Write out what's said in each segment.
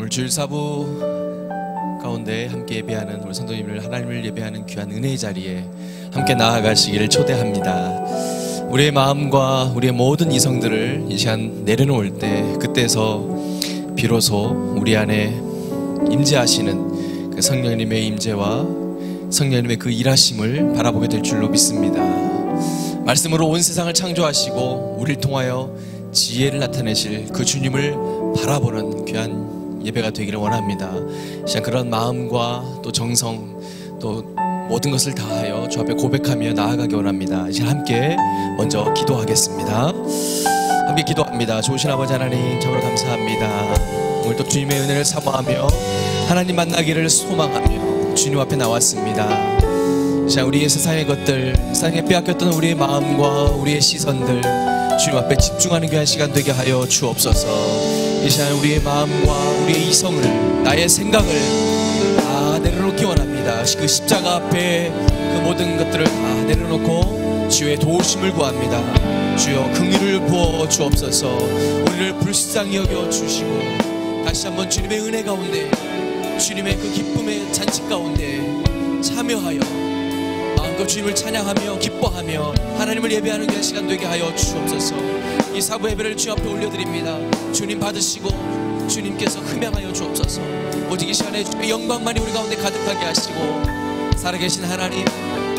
오늘 주일 사부 가운데 함께 예배하는 우리 성도님을, 하나님을 예배하는 귀한 은혜의 자리에 함께 나아가시기를 초대합니다. 우리의 마음과 우리의 모든 이성들을 이 시간 내려놓을 때, 그때서 비로소 우리 안에 임재하시는 그 성령님의 임재와 성령님의 그 일하심을 바라보게 될 줄로 믿습니다. 말씀으로 온 세상을 창조하시고 우리를 통하여 지혜를 나타내실 그 주님을 바라보는 귀한 예배가 되기를 원합니다. 시간 그런 마음과 또 정성, 또 모든 것을 다하여 주 앞에 고백하며 나아가기 원합니다. 이제 함께 먼저 기도하겠습니다. 함께 기도합니다. 좋으신 아버지 하나님, 참으로 감사합니다. 오늘 또 주님의 은혜를 사모하며 하나님 만나기를 소망하며 주님 앞에 나왔습니다. 자, 우리의 세상의 것들, 세상에 빼앗겼던 우리의 마음과 우리의 시선들 주님 앞에 집중하는 귀한 시간 되게 하여 주옵소서. 이 시간 우리의 마음과 우리의 이성을, 나의 생각을 다 내려놓기 원합니다. 그 십자가 앞에 그 모든 것들을 다 내려놓고 주의 도우심을 구합니다. 주여 긍휼을 부어 주옵소서. 우리를 불쌍히 여겨 주시고 다시 한번 주님의 은혜 가운데, 주님의 그 기쁨의 잔치 가운데 참여하여 마음껏 주님을 찬양하며 기뻐하며 하나님을 예배하는 그 시간 되게 하여 주옵소서. 이 사부 예배를 주 앞에 올려드립니다. 주님 받으시고 주님께서 흠양하여 주옵소서. 오직 이 시간에 주의 영광만이 우리 가운데 가득하게 하시고 살아계신 하나님,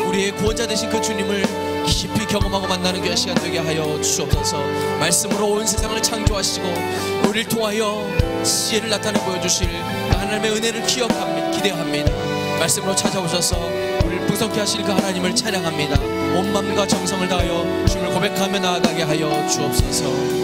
우리의 구원자 되신 그 주님을 깊이 경험하고 만나는 그 시간 되게 하여 주옵소서. 말씀으로 온 세상을 창조하시고 우리를 통하여 지혜를 나타내 보여주실 하나님의 은혜를 기대합니다. 말씀으로 찾아오셔서 우리를 풍성케 하실 그 하나님을 찬양합니다. 온 마음과 정성을 다하여 주님을 고백하며 나아가게 하여 주옵소서.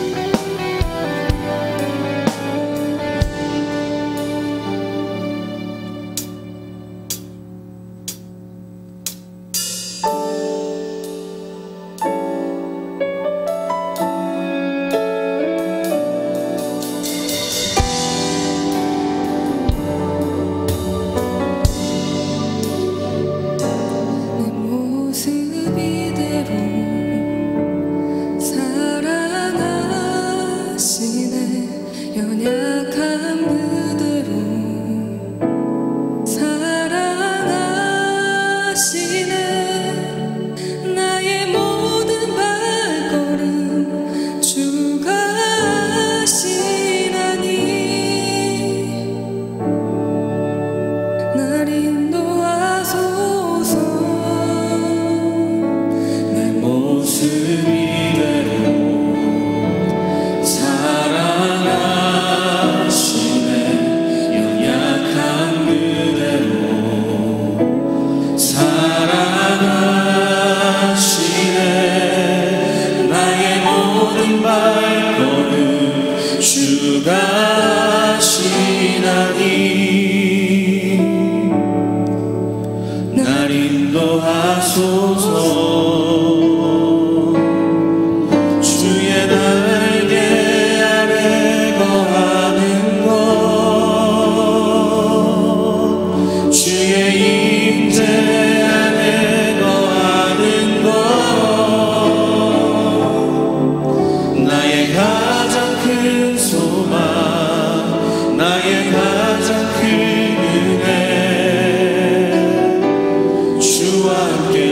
주와 함께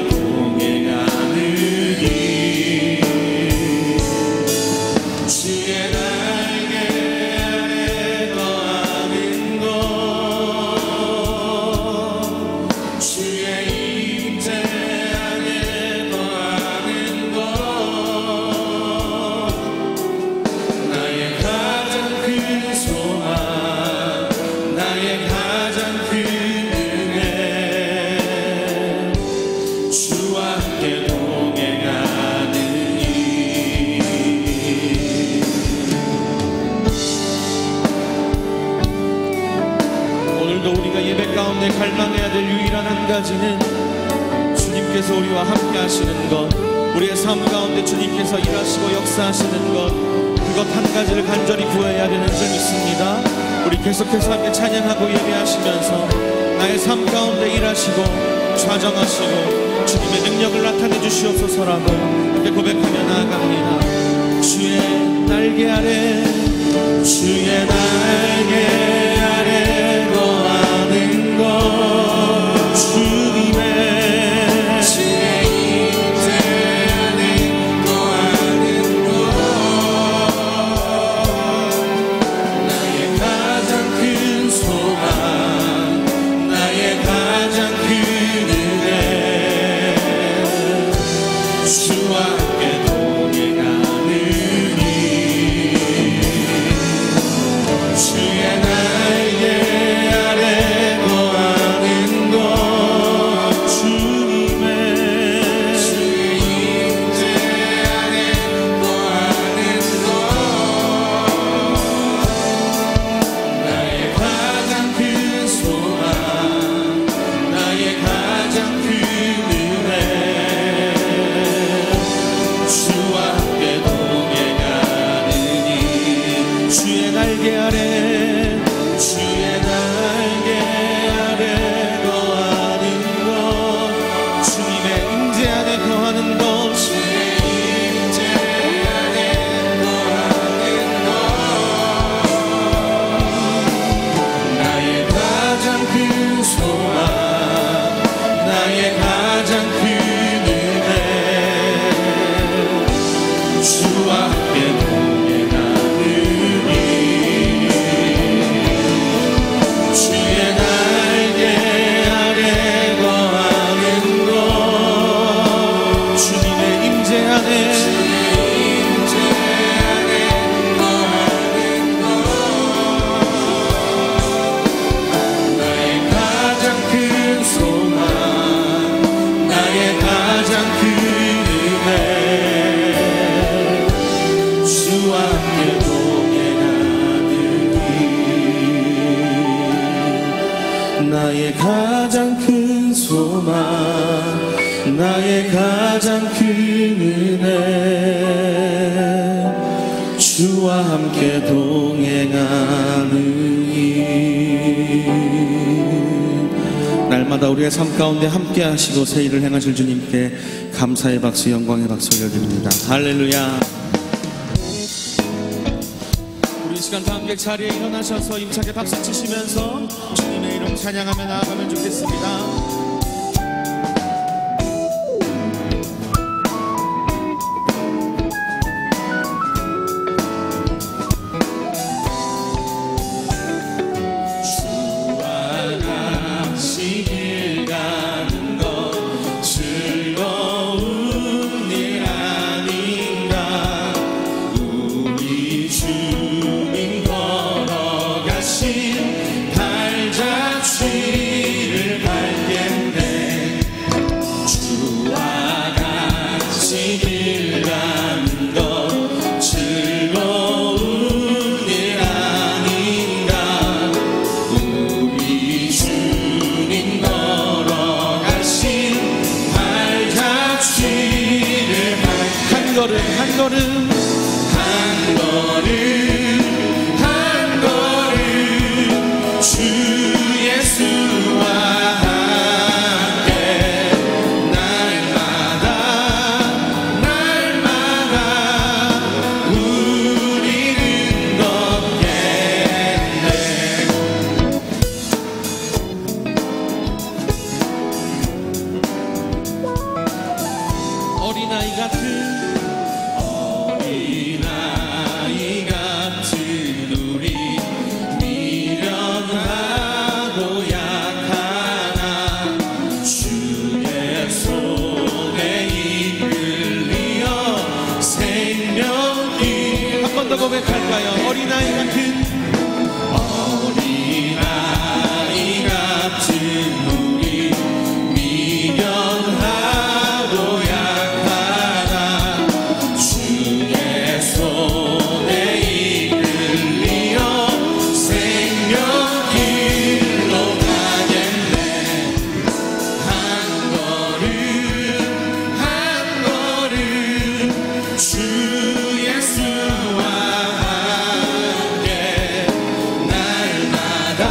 동행하는 길 갈망해야 될 유일한 한 가지는 주님께서 우리와 함께 하시는 것, 우리의 삶 가운데 주님께서 일하시고 역사하시는 것, 그것 한 가지를 간절히 구해야 되는 줄 믿습니다. 우리 계속해서 함께 찬양하고 예배하시면서 나의 삶 가운데 일하시고 좌정하시고 주님의 능력을 나타내 주시옵소서라고 함께 고백하며 나아갑니다. 주의 날개 아래, 주의 날개 아래 거하는 것, 주님의 주의 임재 안에 거하는 것, 나의 가장 큰 소망, 나의 가장 큰 은혜, 주와 함께 동행하느니 주의 날개 아래 거하는 것, 주님의 주의 임재 안에 거하는 것, 나의 가장 큰 소망, 나의 가장 큰 은혜, 주와 함께 동행하느니 주의 날개 아래, 주의 날개 아래 거하는 것, 주님의 임재 안에 거하는 것, 주의 임재 안에 거하는 것, 나의 가장 큰 소망, 나의 가장 큰 은혜, 주와 함께 동행하느니 주의 날개 아래 거하는 것, 주님의 임재 안에 거하는 것, 나의 가장 큰 소망, 나의 가장 큰 은혜, 주와 함께 동행하느니 나의 가장 큰 소망, 나의 가장 큰 은혜, 주와 함께 동행하느니. 날마다 우리의 삶 가운데 함께 하시고 새 일을 행하실 주님께 감사의 박수, 영광의 박수 올려드립니다. 할렐루야. 우리 이 시간 다 함께 자리에 일어나셔서 힘차게 박수 치시면서 주님의 이름 찬양하며 나아가면 좋겠습니다. 한 걸음 주 예수와 함께 날마다 우리는 걷겠네. 어린아이 같은 우리 미련하고 약하나 주 고백할까요? 어린아이 같은 우리 미련하고 약하나 주의 손에 이끌리어 생명길로 가겠네. 한 걸음 주 예수와 함께 날마다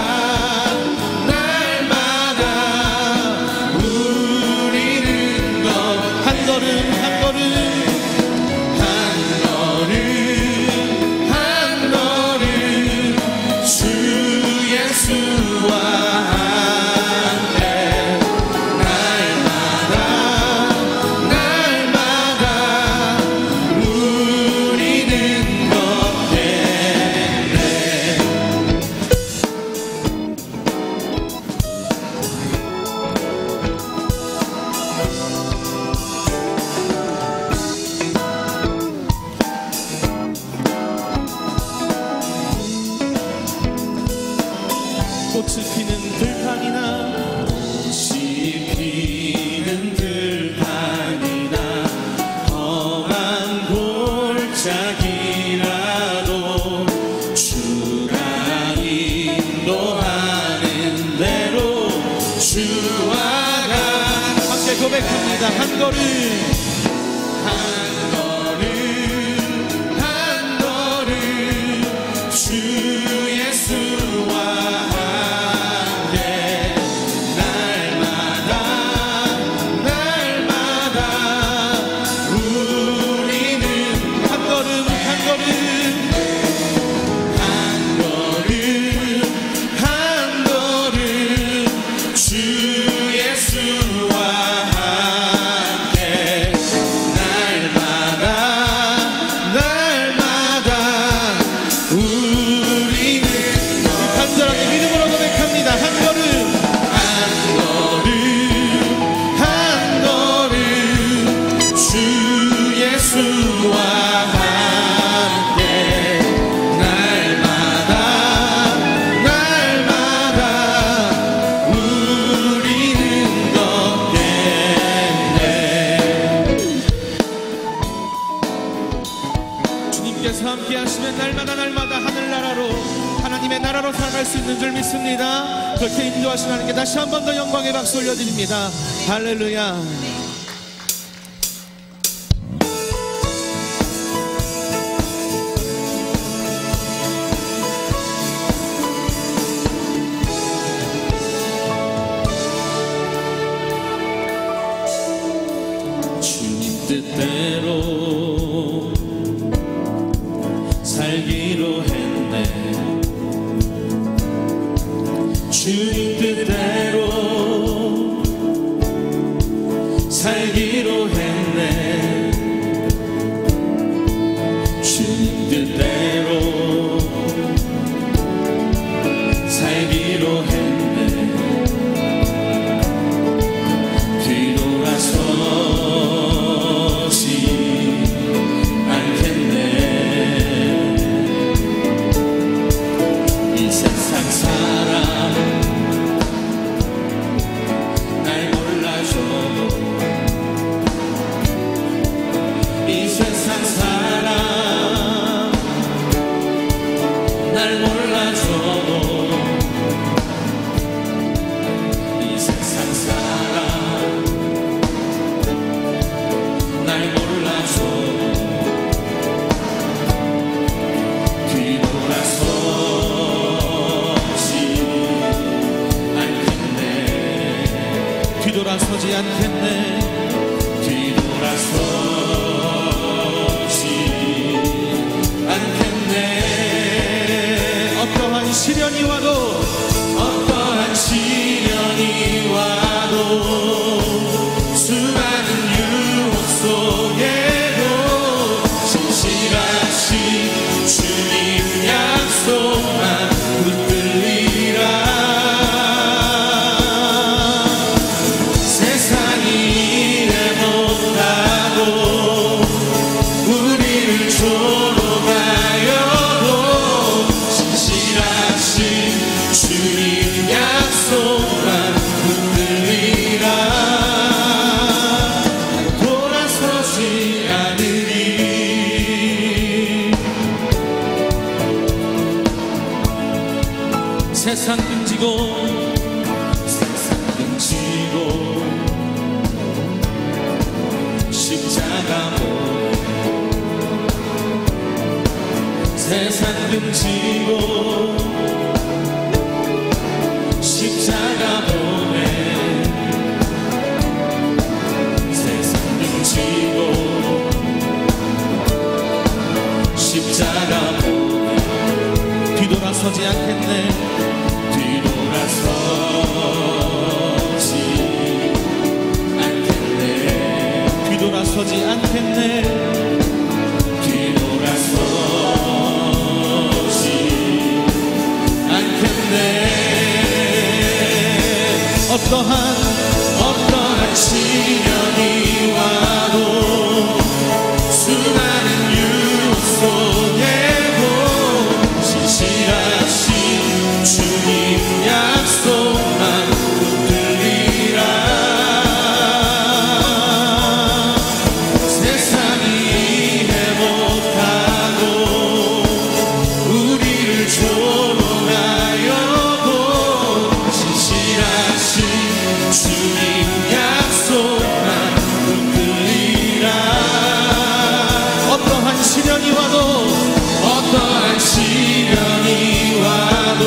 누리는 것. 한 걸음 주 예수와 함께 날마다 누리는 것 되네. 꽃이 피는 들판이나 험한 골짜기라도 주가 인도하는 대로 주와 함께 고백합니다. 한 걸음 주 예수와 함께 날마다 우리는 한 걸음 주 예수와 함께 날마다 우리는 간절하게 믿음으로 고백합니다. 한 걸음 주 예수와 함께 날마다 우리는 걷겠네. 주님께서 함께 하시면 날마다 하늘나라로 하나님의 나라로 살아갈 수 있는 줄 믿습니다. 그렇게 인도하시는 하나님께 다시 한 번 더 영광의 박수 올려드립니다. 할렐루야. 주님 뜻대로 살기로 했네. 주님 뜻대로 살기로 했네. 주님 뜻대로 살기로 했네. 뒤돌아서지 않겠네. 이 세상 사람 날 몰라줘도 이 세상 사람 날 몰라줘도 이 세상 사람 날 몰라줘도 뒤돌아서지 않겠네. 어떠한 시련이 와도 수많은 유혹 속에도 신실하신 주님 약속만 붙들리라. 세상이 이래 못하고 우리를 조롱하여 등지고 십자가 보내 세상 등지고 십자가 보내 뒤돌아서지 않겠네 뒤돌아서지 않겠네 뒤돌아서지 않겠네 어떠한 시련이 와도 수많은 유혹 속에도 진실하신 주님 약속만 붙들리라 세상이 이해 못하고 우리를 조롱하여도 진실하신 주님 약속만 붙들리라 어떠한 시련이 와도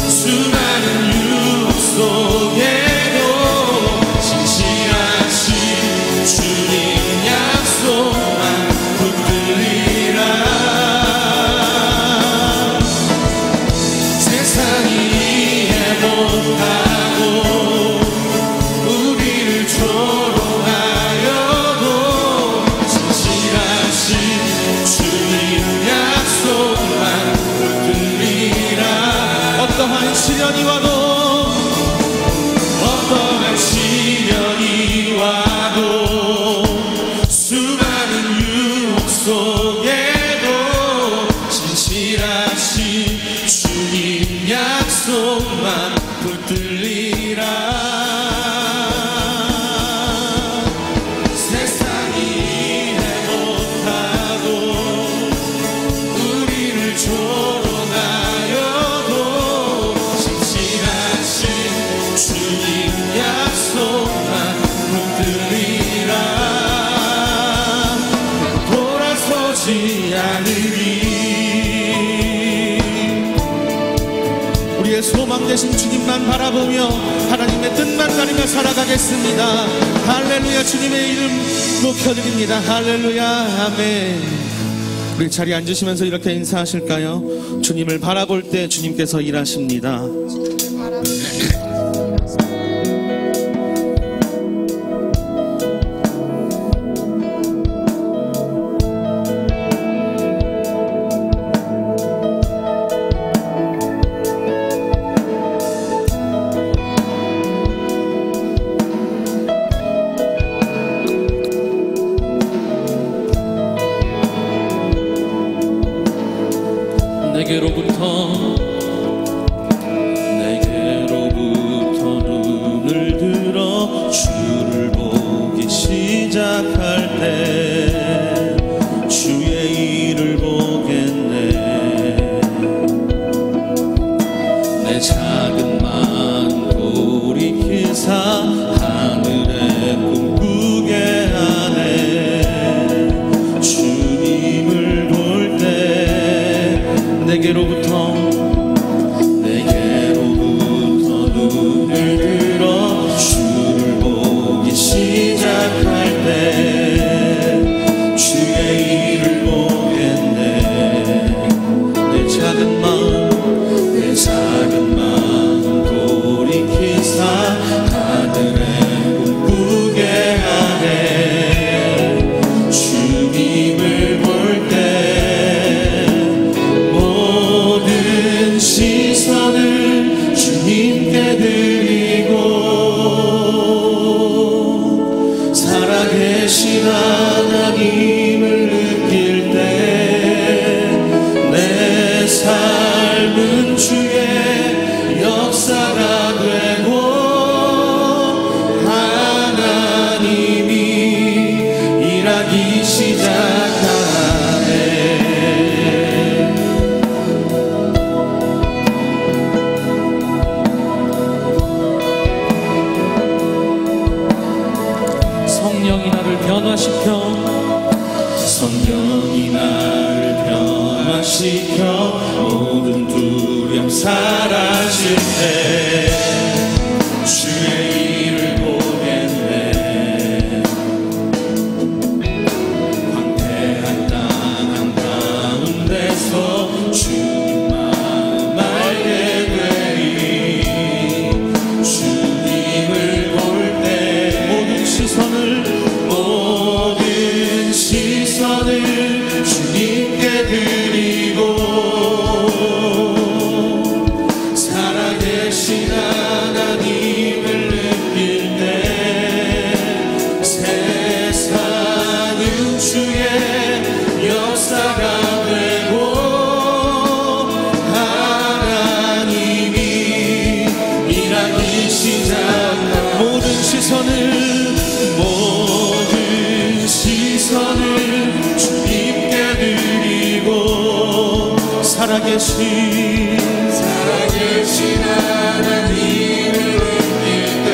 수많은 유혹 속에도 진실하신 주님 약속만 붙들리라 세상이 이해 못하고 우리를 조롱하여도 진실하신 주님 약속만 붙들리라 어떠한 시련이 와도 수많은 유혹 속에도 진실하신 주님 약속만 붙들리라 세상이 이해 못하고 우리를 조롱하여도 진실하신 주님 약속만 붙들리라 돌아서지 않으리 우리의 소망 되신 주님만 바라보며 하나님의 뜻만 가리며 살아가겠습니다. 할렐루야 주님의 이름 높여드립니다. 할렐루야 아멘. 우리 자리에 앉으시면서 이렇게 인사하실까요? 주님을 바라볼 때 주님께서 일하십니다. 내게로부터 눈을 들어 주를 보기 시작할 때 주의 일을 보겠네 내 작은 마음 돌이키사 하늘에 꿈꾸게 하네 주님을 볼 때 내게로부터 눈을 들어 주를 보기 시작할 때 주의 일을 보겠네 내 작은 마음 돌이키사 하늘에 꿈꾸게 하네 주님을 볼 때 시선을 주님께 드리고 살아계신 하나님을 느낄 때 내 삶은 주의 역사가 되고 하나님이 일하기 시작하네 성령이 나를 변화시켜 감화시켜 모든 두려움 사라질 때 주의 일을 보겠네. 광대한 땅 한가운데서 주님 마음 알게 되리. 주님을 볼 때 모든 시선을 주님께 드리고 살아계신 하나님을 느낄 때 세상은 주의 역사가 되고 하나님이 일하기 시작한 모든 시선을 주님께 드리고 살아계신 하나님을 느낄 때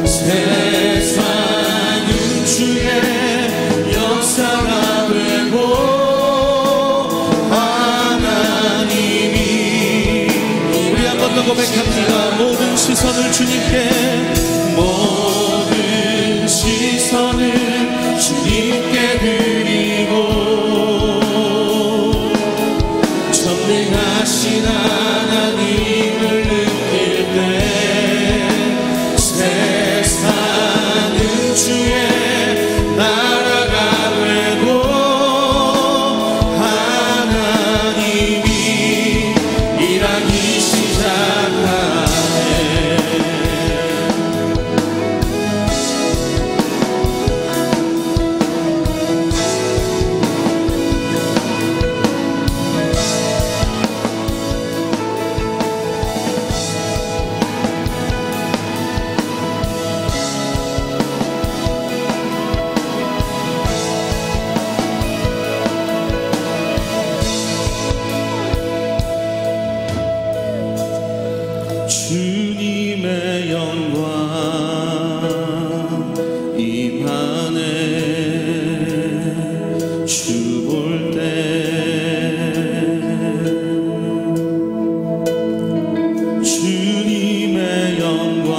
세상은 주의 역사가 되고 하나님이 우리 한 번 더 고백합니다. 모든 시선을 주님께 모든 시선을 주님께 드리고 전능하신 하나님을 느낄 때 세상은 주의 나라가 되고 하나님이 일하기 시작하네. 주님의 영광 임하네. 주 볼 때 주님의 영광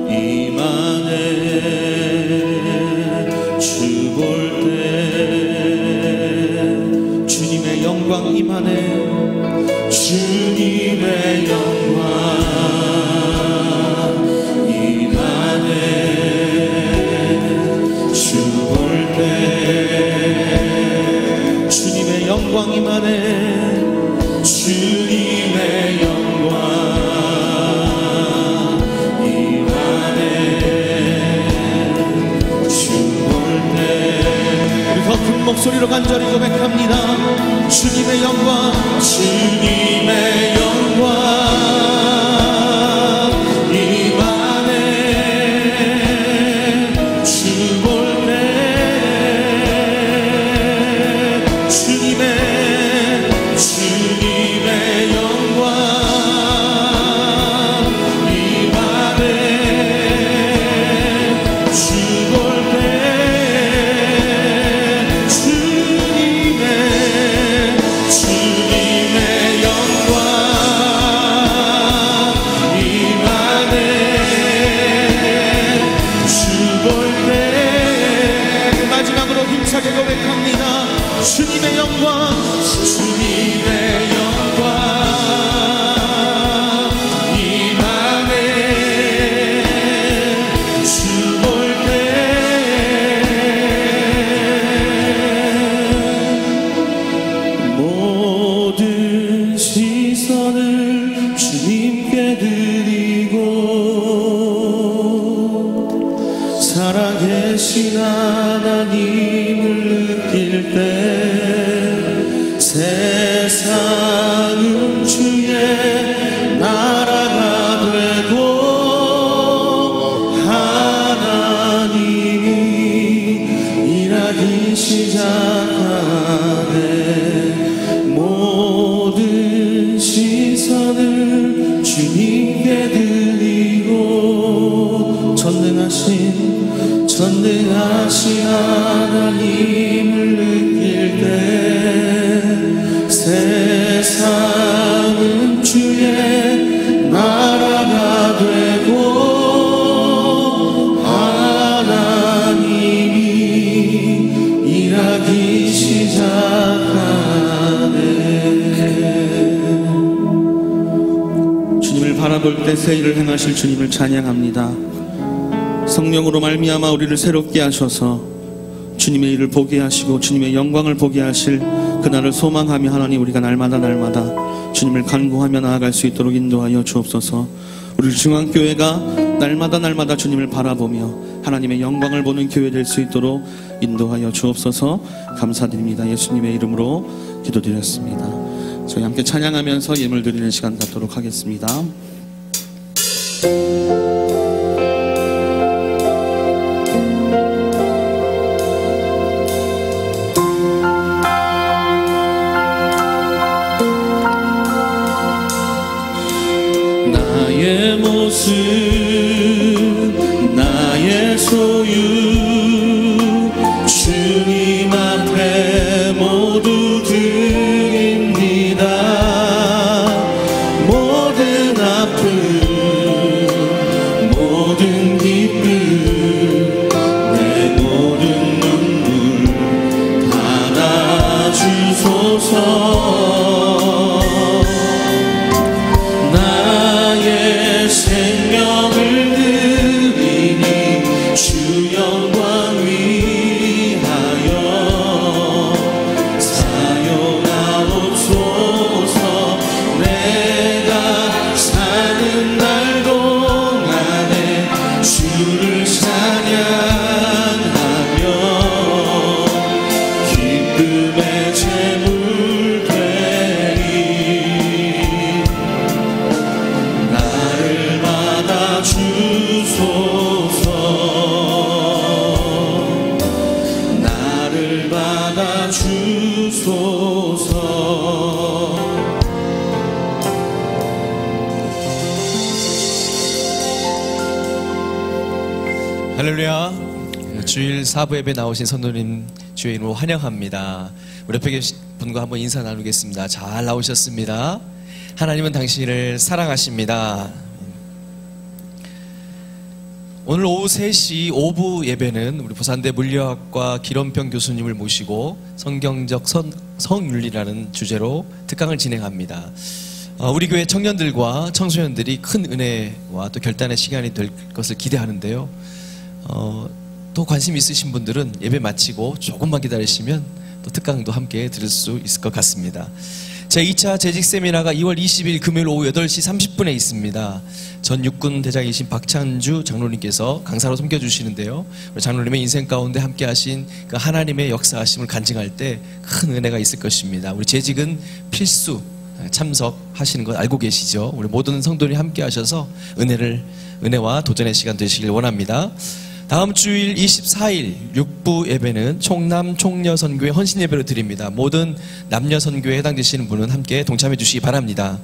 임하네. 주 볼 때 주님의 영광 임하네. 주님의 영광 임하네. 주 볼 때 주님의 영광 임하네. 주님의 영광 임하네. 주 볼 때 우리 더 큰 목소리로 간절히 고백합니다. 주님의 영광 주님의 영광 임하네. 주 볼 때 주님의 영광 임하네. 주 볼 때 주님의 영광 임하네. 주 볼 때 마지막으로 힘차게 고백합니다. 주님의 영광 주님의 영광 임하네. 주 볼 때 모든 시선을 주님께 드리고 살아계신 하나님을 느낄 때 세상은 주의 나라가 되고 하나님이 일하기 시작하네. 모든 시선을 주님께 드리고 전능하신 하나님을 때 새 일을 행하실 주님을 찬양합니다. 성령으로 말미암아 우리를 새롭게 하셔서 주님의 일을 보게 하시고 주님의 영광을 보게 하실 그날을 소망하며 하나님 우리가 날마다 주님을 간구하며 나아갈 수 있도록 인도하여 주옵소서. 우리 중앙교회가 날마다 주님을 바라보며 하나님의 영광을 보는 교회 될 수 있도록 인도하여 주옵소서. 감사드립니다. 예수님의 이름으로 기도드렸습니다. 저희 함께 찬양하면서 예물 드리는 시간 갖도록 하겠습니다. 나의 모습 나의 소유 주님 앞에 모두 드립니다. 모든 아픔 모든 기쁨 내 모든 눈물 받아주소서. 생명을 드리니 주 영광 위하여 사용하옵소서. 내가 사는 날 동안에 주를 찬양하며 기쁨의 제물 되리. 나를 받아주소서. 나를 받아주소서. 할렐루야. 주일 4부 예배 나오신 성도님 주의 이름으로 환영합니다. 우리 옆에 계신 분과 한번 인사 나누겠습니다. 잘 나오셨습니다. 하나님은 당신을 사랑하십니다. 오늘 오후 3시 5부 예배는 우리 부산대 물리학과 기런평 교수님을 모시고 성경적 성윤리라는 주제로 특강을 진행합니다. 우리 교회 청년들과 청소년들이 큰 은혜와 또 결단의 시간이 될 것을 기대하는데요. 또 관심 있으신 분들은 예배 마치고 조금만 기다리시면 또 특강도 함께 들을 수 있을 것 같습니다. 제2차 재직 세미나가 2월 20일 금요일 오후 8시 30분에 있습니다. 전 육군 대장이신 박찬주 장로님께서 강사로 섬겨주시는데요. 장로님의 인생 가운데 함께 하신 그 하나님의 역사하심을 간증할 때 큰 은혜가 있을 것입니다. 우리 재직은 필수 참석하시는 거 알고 계시죠? 우리 모든 성도님 함께 하셔서 은혜와 도전의 시간 되시길 원합니다. 다음 주일 24일 6부 예배는 총남 총여선교회 헌신예배를 드립니다. 모든 남녀선교회에 해당되시는 분은 함께 동참해 주시기 바랍니다.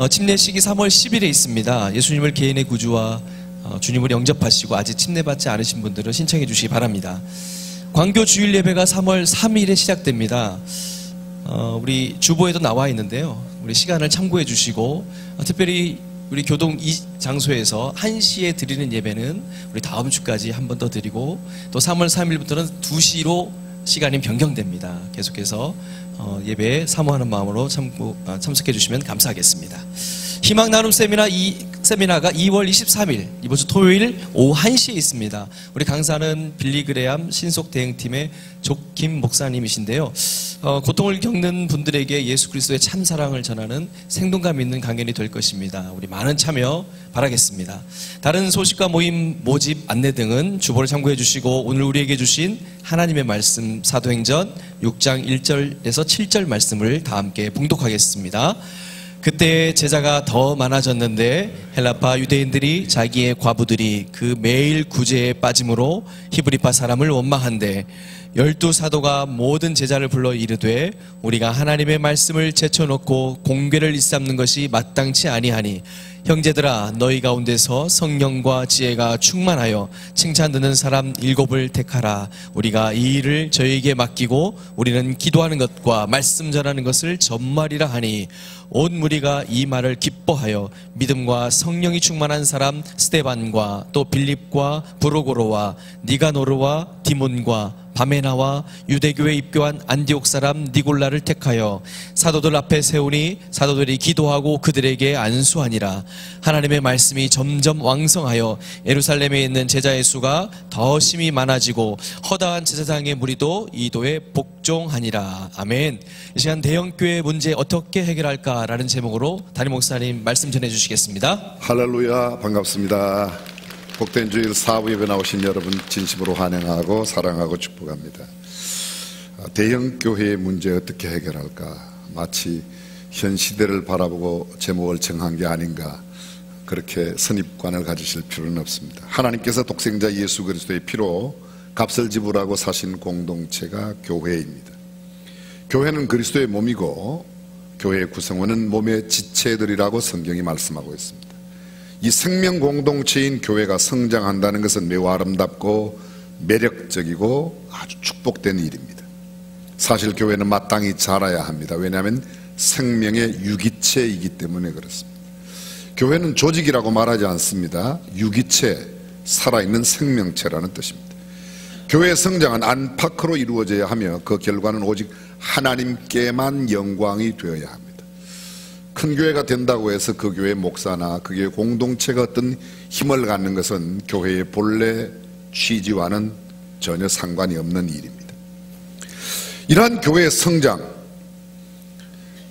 침례식이 3월 10일에 있습니다. 예수님을 개인의 구주와 주님을 영접하시고 아직 침례받지 않으신 분들은 신청해 주시기 바랍니다. 광교 주일 예배가 3월 3일에 시작됩니다. 우리 주보에도 나와 있는데요. 우리 시간을 참고해 주시고 특별히 우리 교동 이 장소에서 1시에 드리는 예배는 우리 다음 주까지 한 번 더 드리고 또 3월 3일부터는 2시로 시간이 변경됩니다. 계속해서 예배에 사모하는 마음으로 참석해 주시면 감사하겠습니다. 희망 나눔 세미나 이 세미나가 2월 23일 이번 주 토요일 오후 1시에 있습니다. 우리 강사는 빌리그레암 신속대응팀의 조김 목사님이신데요. 고통을 겪는 분들에게 예수 그리스도의 참사랑을 전하는 생동감 있는 강연이 될 것입니다. 우리 많은 참여 바라겠습니다. 다른 소식과 모임 모집 안내 등은 주보를 참고해 주시고 오늘 우리에게 주신 하나님의 말씀 사도행전 6장 1절에서 7절 말씀을 다 함께 봉독하겠습니다. 그때 제자가 더 많아졌는데 헬라파 유대인들이 자기의 과부들이 그 매일 구제에 빠짐으로 히브리파 사람을 원망한데 12사도가 모든 제자를 불러 이르되 우리가 하나님의 말씀을 제쳐놓고 공궤를 일삼는 것이 마땅치 아니하니 형제들아 너희 가운데서 성령과 지혜가 충만하여 칭찬 듣는 사람 7을 택하라. 우리가 이 일을 저희에게 맡기고 우리는 기도하는 것과 말씀 전하는 것을 전말이라 하니 온 무리가 이 말을 기뻐하여 믿음과 성령이 충만한 사람 스데반과 또 빌립과 브로고로와 니가노르와 디몬과 밤에 나와 유대교에 입교한 안디옥 사람 니골라를 택하여 사도들 앞에 세우니 사도들이 기도하고 그들에게 안수하니라. 하나님의 말씀이 점점 왕성하여 예루살렘에 있는 제자의 수가 더 심히 많아지고 허다한 제사장의 무리도 이도에 복종하니라. 아멘. 이 시간 대형교회 문제 어떻게 해결할까라는 제목으로 담임 목사님 말씀 전해주시겠습니다. 할렐루야, 반갑습니다. 복된 주일 사부 예배 나오신 여러분 진심으로 환영하고 사랑하고 축복합니다. 대형 교회의 문제 어떻게 해결할까? 마치 현 시대를 바라보고 제목을 정한 게 아닌가, 그렇게 선입관을 가지실 필요는 없습니다. 하나님께서 독생자 예수 그리스도의 피로 값을 지불하고 사신 공동체가 교회입니다. 교회는 그리스도의 몸이고 교회의 구성원은 몸의 지체들이라고 성경이 말씀하고 있습니다. 이 생명 공동체인 교회가 성장한다는 것은 매우 아름답고 매력적이고 아주 축복된 일입니다. 사실 교회는 마땅히 자라야 합니다. 왜냐하면 생명의 유기체이기 때문에 그렇습니다. 교회는 조직이라고 말하지 않습니다. 유기체, 살아있는 생명체라는 뜻입니다. 교회의 성장은 안팎으로 이루어져야 하며 그 결과는 오직 하나님께만 영광이 되어야 합니다. 큰 교회가 된다고 해서 그 교회 목사나 그 교회 공동체가 어떤 힘을 갖는 것은 교회의 본래 취지와는 전혀 상관이 없는 일입니다. 이러한 교회의 성장,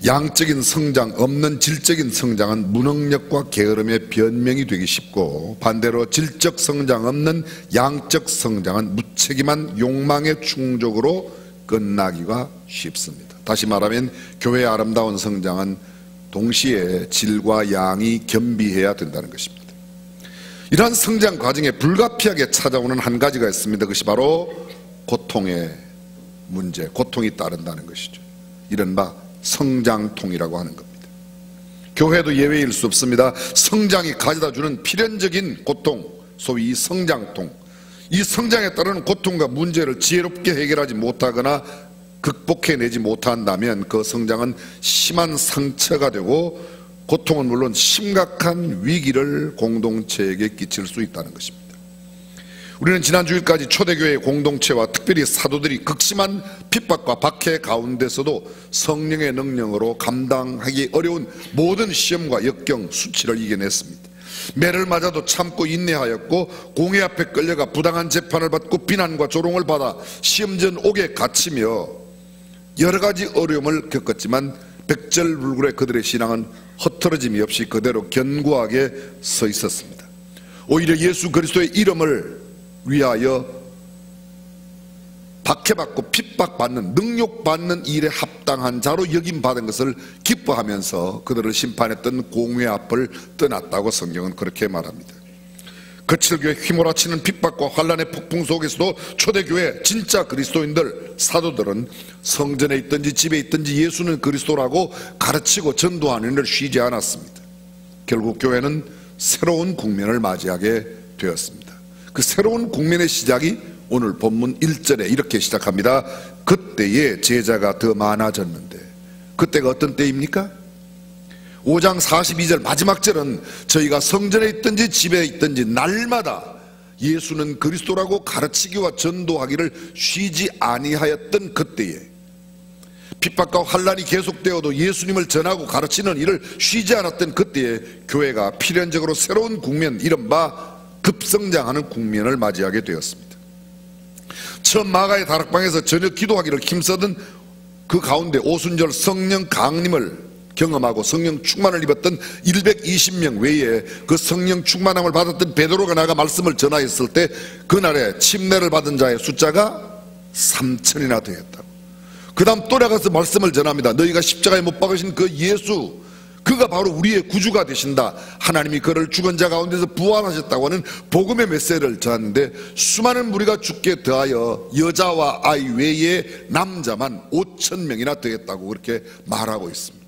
양적인 성장, 없는 질적인 성장은 무능력과 게으름의 변명이 되기 쉽고, 반대로 질적 성장 없는 양적 성장은 무책임한 욕망의 충족으로 끝나기가 쉽습니다. 다시 말하면 교회의 아름다운 성장은 동시에 질과 양이 겸비해야 된다는 것입니다. 이러한 성장 과정에 불가피하게 찾아오는 한 가지가 있습니다. 그것이 바로 고통의 문제, 고통이 따른다는 것이죠. 이른바 성장통이라고 하는 겁니다. 교회도 예외일 수 없습니다. 성장이 가져다주는 필연적인 고통, 소위 이 성장통, 이 성장에 따르는 고통과 문제를 지혜롭게 해결하지 못하거나 극복해내지 못한다면 그 성장은 심한 상처가 되고 고통은 물론 심각한 위기를 공동체에게 끼칠 수 있다는 것입니다. 우리는 지난 주일까지 초대교회의 공동체와 특별히 사도들이 극심한 핍박과 박해 가운데서도 성령의 능력으로 감당하기 어려운 모든 시험과 역경, 수치를 이겨냈습니다. 매를 맞아도 참고 인내하였고, 공회 앞에 끌려가 부당한 재판을 받고 비난과 조롱을 받아 시험전 옥에 갇히며 여러 가지 어려움을 겪었지만 백절불굴의 그들의 신앙은 흐트러짐이 없이 그대로 견고하게 서 있었습니다. 오히려 예수 그리스도의 이름을 위하여 박해받고 핍박받는, 능욕받는 일에 합당한 자로 여김받은 것을 기뻐하면서 그들을 심판했던 공회 앞을 떠났다고 성경은 그렇게 말합니다. 거칠게 휘몰아치는 핍박과 환란의 폭풍 속에서도 초대교회 진짜 그리스도인들, 사도들은 성전에 있든지 집에 있든지 예수는 그리스도라고 가르치고 전도하는 일을 쉬지 않았습니다. 결국 교회는 새로운 국면을 맞이하게 되었습니다. 그 새로운 국면의 시작이 오늘 본문 1절에 이렇게 시작합니다. 그때에 제자가 더 많아졌는데, 그때가 어떤 때입니까? 5장 42절 마지막 절은 저희가 성전에 있든지 집에 있든지 날마다 예수는 그리스도라고 가르치기와 전도하기를 쉬지 아니하였던 그때에, 핍박과 환란이 계속되어도 예수님을 전하고 가르치는 일을 쉬지 않았던 그때에 교회가 필연적으로 새로운 국면, 이른바 급성장하는 국면을 맞이하게 되었습니다. 처음 마가의 다락방에서 저녁 기도하기를 힘쓰던 그 가운데 오순절 성령 강림을 경험하고 성령 충만을 입었던 120명 외에 그 성령 충만함을 받았던 베드로가 나가 말씀을 전하였을 때 그날에 침례를 받은 자의 숫자가 3,000이나 되었다고. 그 다음 또 나가서 말씀을 전합니다. 너희가 십자가에 못 박으신 그 예수, 그가 바로 우리의 구주가 되신다. 하나님이 그를 죽은 자 가운데서 부활하셨다고 하는 복음의 메시지를 전하는데, 수많은 무리가 죽게 더하여 여자와 아이 외에 남자만 5,000명이나 되었다고 그렇게 말하고 있습니다.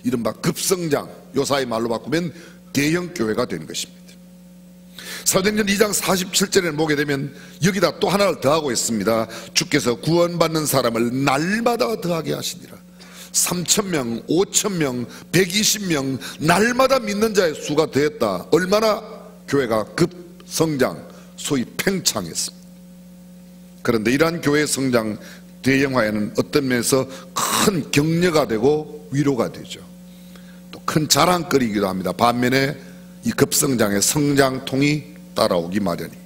이른바 급성장, 요사의 말로 바꾸면 대형 교회가 되는 것입니다. 사도행전 2장 47절에 보게 되면 여기다 또 하나를 더하고 있습니다. 주께서 구원받는 사람을 날마다 더하게 하시니라. 3,000명, 5,000명, 120명 날마다 믿는 자의 수가 되었다. 얼마나 교회가 급성장, 소위 팽창했습니다. 그런데 이러한 교회 성장 대형화에는 어떤 면에서 큰 격려가 되고 위로가 되죠. 또 큰 자랑거리이기도 합니다. 반면에 이 급성장의 성장통이 따라오기 마련입니다.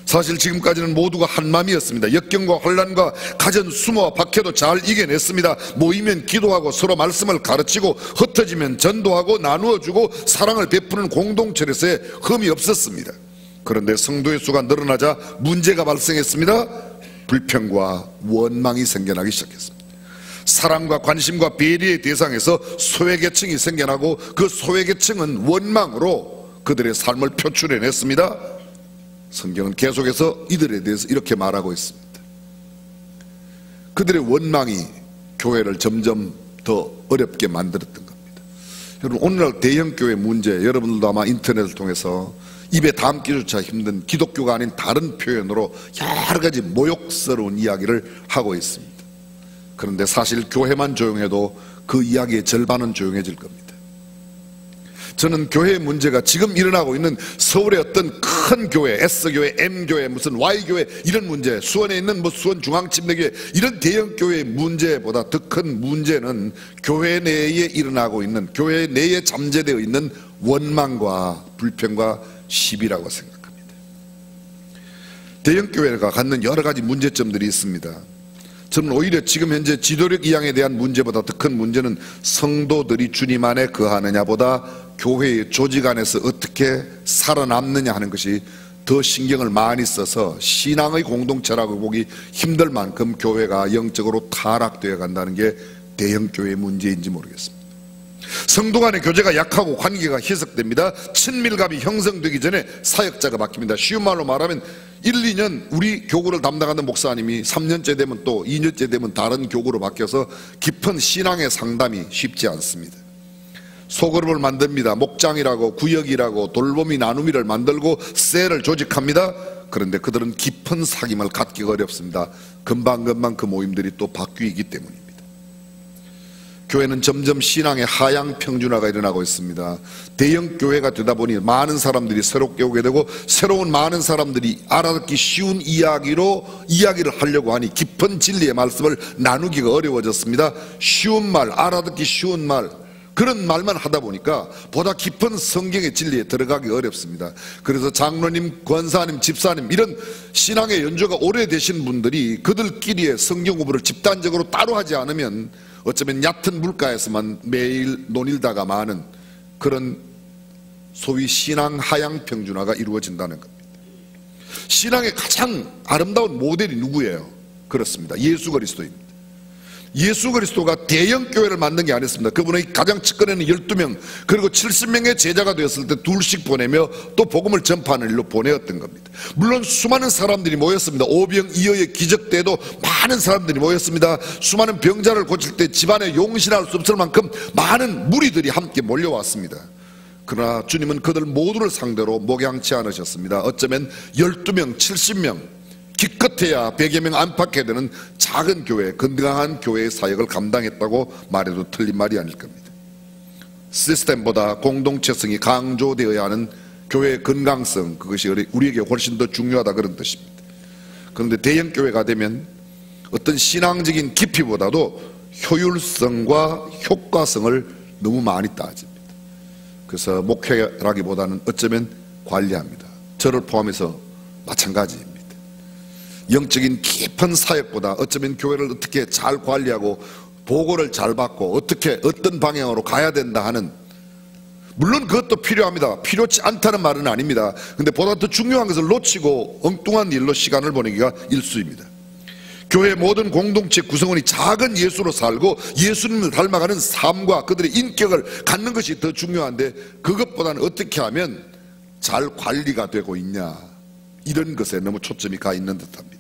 사실 지금까지는 모두가 한마음이었습니다. 역경과 혼란과 가전 수모와 박해도 잘 이겨냈습니다. 모이면 기도하고 서로 말씀을 가르치고 흩어지면 전도하고 나누어주고 사랑을 베푸는 공동체로서의 흠이 없었습니다. 그런데 성도의 수가 늘어나자 문제가 발생했습니다. 불평과 원망이 생겨나기 시작했습니다. 사랑과 관심과 배려의 대상에서 소외계층이 생겨나고 그 소외계층은 원망으로 그들의 삶을 표출해냈습니다. 성경은 계속해서 이들에 대해서 이렇게 말하고 있습니다. 그들의 원망이 교회를 점점 더 어렵게 만들었던 겁니다. 여러분, 오늘날 대형교회 문제, 여러분들도 아마 인터넷을 통해서 입에 담기조차 힘든 기독교가 아닌 다른 표현으로 여러 가지 모욕스러운 이야기를 하고 있습니다. 그런데 사실 교회만 조용해도 그 이야기의 절반은 조용해질 겁니다. 저는 교회의 문제가 지금 일어나고 있는 서울의 어떤 큰 교회, S교회, M교회, 무슨 Y교회 이런 문제, 수원에 있는 뭐 수원중앙침례교회 이런 대형교회의 문제보다 더 큰 문제는 교회 내에 일어나고 있는, 교회 내에 잠재되어 있는 원망과 불평과 시비라고 생각합니다. 대형교회가 갖는 여러 가지 문제점들이 있습니다. 저는 오히려 지금 현재 지도력 이양에 대한 문제보다 더 큰 문제는 성도들이 주님 안에 거하느냐보다 교회의 조직 안에서 어떻게 살아남느냐 하는 것이 더 신경을 많이 써서 신앙의 공동체라고 보기 힘들 만큼 교회가 영적으로 타락되어 간다는 게 대형교회의 문제인지 모르겠습니다. 성도 간의 교제가 약하고 관계가 희석됩니다. 친밀감이 형성되기 전에 사역자가 바뀝니다. 쉬운 말로 말하면 1, 2년 우리 교구를 담당하는 목사님이 3년째 되면 또 2년째 되면 다른 교구로 바뀌어서 깊은 신앙의 상담이 쉽지 않습니다. 소그룹을 만듭니다. 목장이라고 구역이라고 돌보미 나누미를 만들고 셀을 조직합니다. 그런데 그들은 깊은 사귐을 갖기가 어렵습니다. 금방금방 그 모임들이 또 바뀌기 때문입니다. 교회는 점점 신앙의 하향 평준화가 일어나고 있습니다. 대형 교회가 되다 보니 많은 사람들이 새롭게 오게 되고 새로운 많은 사람들이 알아듣기 쉬운 이야기를 하려고 하니 깊은 진리의 말씀을 나누기가 어려워졌습니다. 쉬운 말, 알아듣기 쉬운 말, 그런 말만 하다 보니까 보다 깊은 성경의 진리에 들어가기 어렵습니다. 그래서 장로님, 권사님, 집사님 이런 신앙의 연조가 오래되신 분들이 그들끼리의 성경 공부를 집단적으로 따로 하지 않으면 어쩌면 얕은 물가에서만 매일 논일다가 마는 그런 소위 신앙 하향 평준화가 이루어진다는 겁니다. 신앙의 가장 아름다운 모델이 누구예요? 그렇습니다. 예수 그리스도입니다. 예수 그리스도가 대형 교회를 만든 게 아니었습니다. 그분의 가장 측근에는 12명 그리고 70명의 제자가 되었을 때 둘씩 보내며 또 복음을 전파하는 일로 보내었던 겁니다. 물론 수많은 사람들이 모였습니다. 오병이어의 기적 때도 많은 사람들이 모였습니다. 수많은 병자를 고칠 때 집안에 용신할 수 없을 만큼 많은 무리들이 함께 몰려왔습니다. 그러나 주님은 그들 모두를 상대로 목양치 않으셨습니다. 어쩌면 12명, 70명 기껏해야 100여 명 안팎에 되는 작은 교회, 건강한 교회의 사역을 감당했다고 말해도 틀린 말이 아닐 겁니다. 시스템보다 공동체성이 강조되어야 하는 교회의 건강성, 그것이 우리에게 훨씬 더 중요하다 그런 뜻입니다. 그런데 대형 교회가 되면 어떤 신앙적인 깊이보다도 효율성과 효과성을 너무 많이 따집니다. 그래서 목회라기보다는 어쩌면 관리합니다. 저를 포함해서 마찬가지입니다. 영적인 깊은 사역보다 어쩌면 교회를 어떻게 잘 관리하고 보고를 잘 받고 어떻게 어떤 방향으로 가야 된다 하는, 물론 그것도 필요합니다. 필요치 않다는 말은 아닙니다. 근데 보다 더 중요한 것을 놓치고 엉뚱한 일로 시간을 보내기가 일수입니다. 교회 모든 공동체 구성원이 작은 예수로 살고 예수님을 닮아가는 삶과 그들의 인격을 갖는 것이 더 중요한데 그것보다는 어떻게 하면 잘 관리가 되고 있냐, 이런 것에 너무 초점이 가 있는 듯합니다.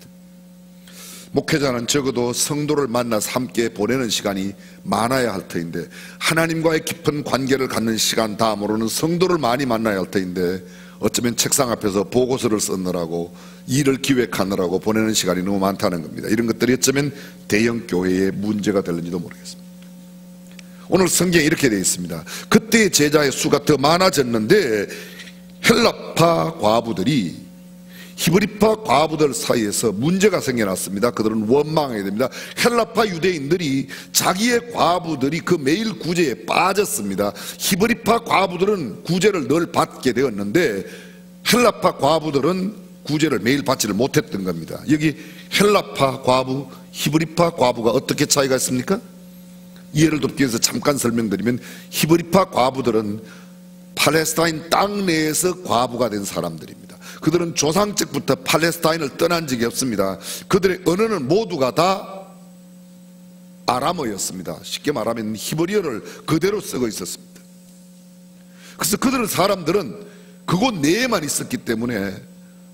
목회자는 적어도 성도를 만나서 함께 보내는 시간이 많아야 할 터인데, 하나님과의 깊은 관계를 갖는 시간 다음으로는 성도를 많이 만나야 할 터인데 어쩌면 책상 앞에서 보고서를 쓰느라고 일을 기획하느라고 보내는 시간이 너무 많다는 겁니다. 이런 것들이 어쩌면 대형 교회의 문제가 될는지도 모르겠습니다. 오늘 성경에 이렇게 되어 있습니다. 그때의 제자의 수가 더 많아졌는데 헬라파 과부들이 히브리파 과부들 사이에서 문제가 생겨났습니다. 그들은 원망하게 됩니다. 헬라파 유대인들이 자기의 과부들이 그 매일 구제에 빠졌습니다. 히브리파 과부들은 구제를 늘 받게 되었는데 헬라파 과부들은 구제를 매일 받지를 못했던 겁니다. 여기 헬라파 과부, 히브리파 과부가 어떻게 차이가 있습니까? 이해를 돕기 위해서 잠깐 설명드리면, 히브리파 과부들은 팔레스타인 땅 내에서 과부가 된 사람들입니다. 그들은 조상적부터 팔레스타인을 떠난 적이 없습니다. 그들의 언어는 모두가 다 아람어였습니다. 쉽게 말하면 히브리어를 그대로 쓰고 있었습니다. 그래서 사람들은 그곳 내에만 있었기 때문에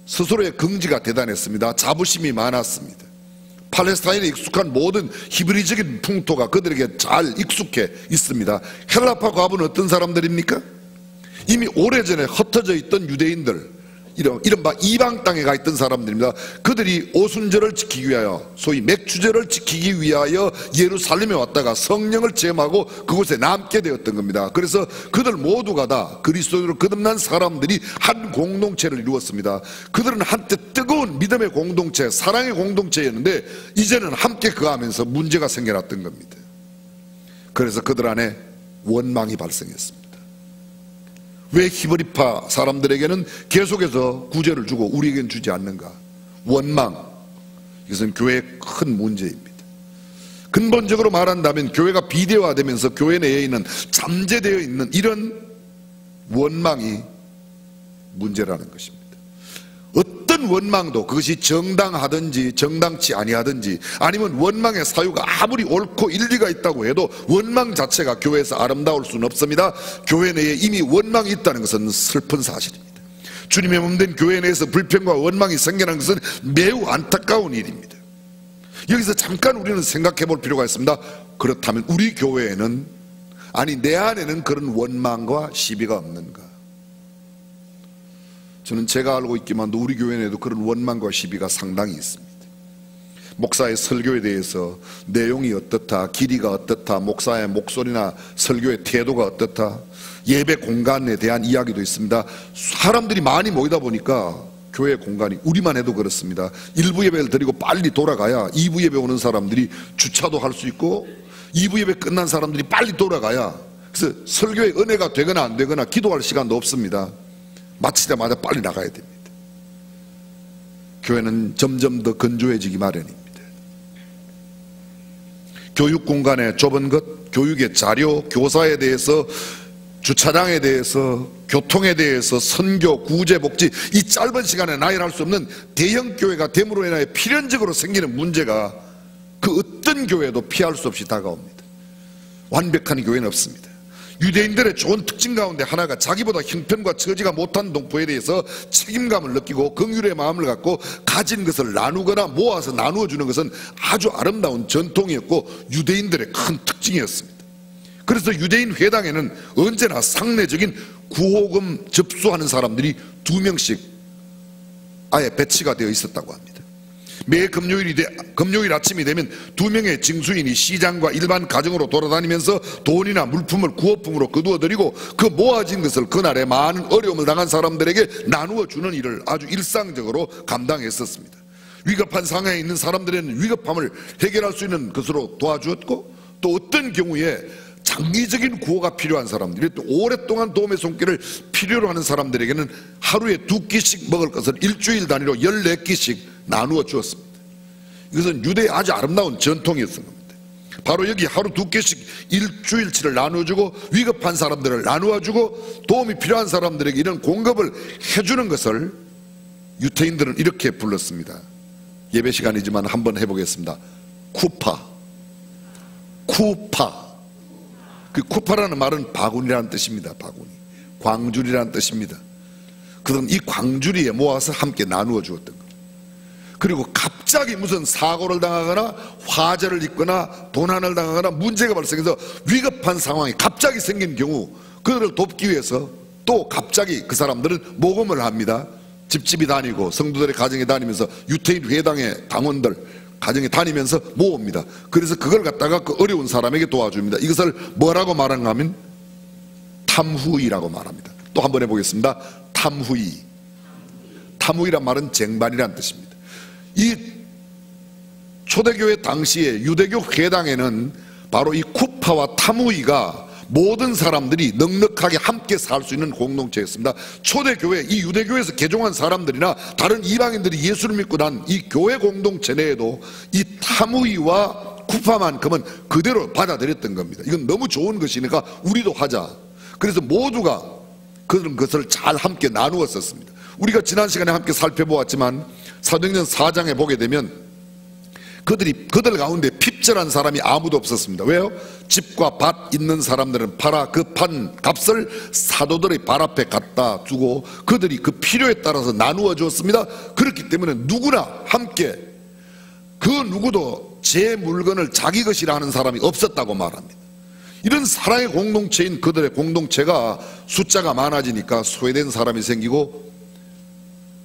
스스로의 긍지가 대단했습니다. 자부심이 많았습니다. 팔레스타인에 익숙한 모든 히브리적인 풍토가 그들에게 잘 익숙해 있습니다. 헬라파 과부는 어떤 사람들입니까? 이미 오래전에 흩어져 있던 유대인들, 이른바 이방 땅에 가 있던 사람들입니다. 그들이 오순절을 지키기 위하여, 소위 맥주절을 지키기 위하여 예루살렘에 왔다가 성령을 체험하고 그곳에 남게 되었던 겁니다. 그래서 그들 모두가 다 그리스도로 거듭난 사람들이 한 공동체를 이루었습니다. 그들은 한때 뜨거운 믿음의 공동체, 사랑의 공동체였는데 이제는 함께 거하면서 문제가 생겨났던 겁니다. 그래서 그들 안에 원망이 발생했습니다. 왜 히브리파 사람들에게는 계속해서 구제를 주고 우리에게는 주지 않는가? 원망. 이것은 교회의 큰 문제입니다. 근본적으로 말한다면 교회가 비대화되면서 교회 내에 있는 잠재되어 있는 이런 원망이 문제라는 것입니다. 어떤 원망도 그것이 정당하든지 정당치 아니하든지, 아니면 원망의 사유가 아무리 옳고 일리가 있다고 해도 원망 자체가 교회에서 아름다울 수는 없습니다. 교회 내에 이미 원망이 있다는 것은 슬픈 사실입니다. 주님의 몸된 교회 내에서 불평과 원망이 생겨난 것은 매우 안타까운 일입니다. 여기서 잠깐 우리는 생각해 볼 필요가 있습니다. 그렇다면 우리 교회에는, 아니 내 안에는 그런 원망과 시비가 없는가? 저는 제가 알고 있기만도 우리 교회 내에도 그런 원망과 시비가 상당히 있습니다. 목사의 설교에 대해서 내용이 어떻다, 길이가 어떻다, 목사의 목소리나 설교의 태도가 어떻다, 예배 공간에 대한 이야기도 있습니다. 사람들이 많이 모이다 보니까 교회 공간이, 우리만 해도 그렇습니다. 1부 예배를 드리고 빨리 돌아가야 2부 예배 오는 사람들이 주차도 할 수 있고, 2부 예배 끝난 사람들이 빨리 돌아가야, 그래서 설교의 은혜가 되거나 안 되거나 기도할 시간도 없습니다. 마치자마자 빨리 나가야 됩니다. 교회는 점점 더 건조해지기 마련입니다. 교육 공간의 좁은 것, 교육의 자료, 교사에 대해서, 주차장에 대해서, 교통에 대해서, 선교, 구제, 복지, 이 짧은 시간에 나열할 수 없는 대형 교회가 됨으로 인하여 필연적으로 생기는 문제가 그 어떤 교회도 피할 수 없이 다가옵니다. 완벽한 교회는 없습니다. 유대인들의 좋은 특징 가운데 하나가 자기보다 형편과 처지가 못한 동포에 대해서 책임감을 느끼고 긍휼의 마음을 갖고 가진 것을 나누거나 모아서 나누어 주는 것은 아주 아름다운 전통이었고 유대인들의 큰 특징이었습니다. 그래서 유대인 회당에는 언제나 상례적인 구호금 접수하는 사람들이 2명씩 아예 배치가 되어 있었다고 합니다. 매 금요일 아침이 되면 2명의 징수인이 시장과 일반 가정으로 돌아다니면서 돈이나 물품을 구호품으로 거두어드리고 그 모아진 것을 그날에 많은 어려움을 당한 사람들에게 나누어 주는 일을 아주 일상적으로 감당했었습니다. 위급한 상황에 있는 사람들에는 위급함을 해결할 수 있는 것으로 도와주었고, 또 어떤 경우에 장기적인 구호가 필요한 사람들이, 또 오랫동안 도움의 손길을 필요로 하는 사람들에게는 하루에 2끼씩 먹을 것을 일주일 단위로 14끼씩 나누어 주었습니다. 이것은 유대의 아주 아름다운 전통이었습니다. 바로 여기 하루 2끼씩 일주일치를 나누어주고 위급한 사람들을 나누어주고 도움이 필요한 사람들에게 이런 공급을 해주는 것을 유태인들은 이렇게 불렀습니다. 예배 시간이지만 한번 해보겠습니다. 쿠파. 그 쿠파라는 말은 바구니라는 뜻입니다. 바구니, 광주리라는 뜻입니다. 그럼 이 광주리에 모아서 함께 나누어 주었던 겁니다. 그리고 갑자기 무슨 사고를 당하거나 화재를 입거나 도난을 당하거나 문제가 발생해서 위급한 상황이 갑자기 생긴 경우 그들을 돕기 위해서 또 갑자기 그 사람들은 모금을 합니다. 집집이 다니고 성도들의 가정에 다니면서 유태인 회당의 당원들 가정에 다니면서 모읍니다. 그래서 그걸 갖다가 그 어려운 사람에게 도와줍니다. 이것을 뭐라고 말하는가 하면 탐후이라고 말합니다. 또 한번 해보겠습니다. 탐후이. 타무이란 말은 쟁반이란 뜻입니다. 이 초대교회 당시에 유대교 회당에는 바로 이 쿠파와 타무이가 모든 사람들이 넉넉하게 함께 살 수 있는 공동체였습니다. 초대교회, 이 유대교회에서 개종한 사람들이나 다른 이방인들이 예수를 믿고 난 이 교회 공동체 내에도 이 타무이와 쿠파만큼은 그대로 받아들였던 겁니다. 이건 너무 좋은 것이니까 우리도 하자. 그래서 모두가 그런 것을 잘 함께 나누었었습니다. 우리가 지난 시간에 함께 살펴보았지만 사도행전 4장에 보게 되면 그들 가운데 핍절한 사람이 아무도 없었습니다. 왜요? 집과 밭 있는 사람들은 팔아 그 판 값을 사도들의 발 앞에 갖다 두고 그들이 그 필요에 따라서 나누어 주었습니다. 그렇기 때문에 누구나 함께, 그 누구도 제 물건을 자기 것이라 하는 사람이 없었다고 말합니다. 이런 사랑의 공동체인 그들의 공동체가 숫자가 많아지니까 소외된 사람이 생기고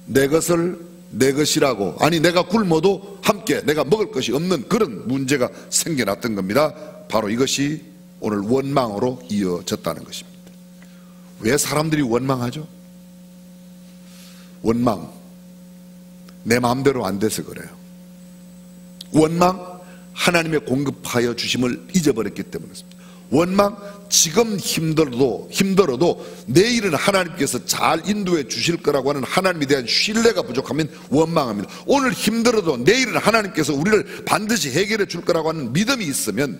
내 것을 내 것이라고, 아니 내가 굶어도 함께 내가 먹을 것이 없는 그런 문제가 생겨났던 겁니다. 바로 이것이 오늘 원망으로 이어졌다는 것입니다. 왜 사람들이 원망하죠? 원망, 내 마음대로 안 돼서 그래요. 원망, 하나님의 공급하여 주심을 잊어버렸기 때문이었습니다. 원망, 지금 힘들어도 내일은 하나님께서 잘 인도해 주실 거라고 하는 하나님에 대한 신뢰가 부족하면 원망합니다. 오늘 힘들어도 내일은 하나님께서 우리를 반드시 해결해 줄 거라고 하는 믿음이 있으면,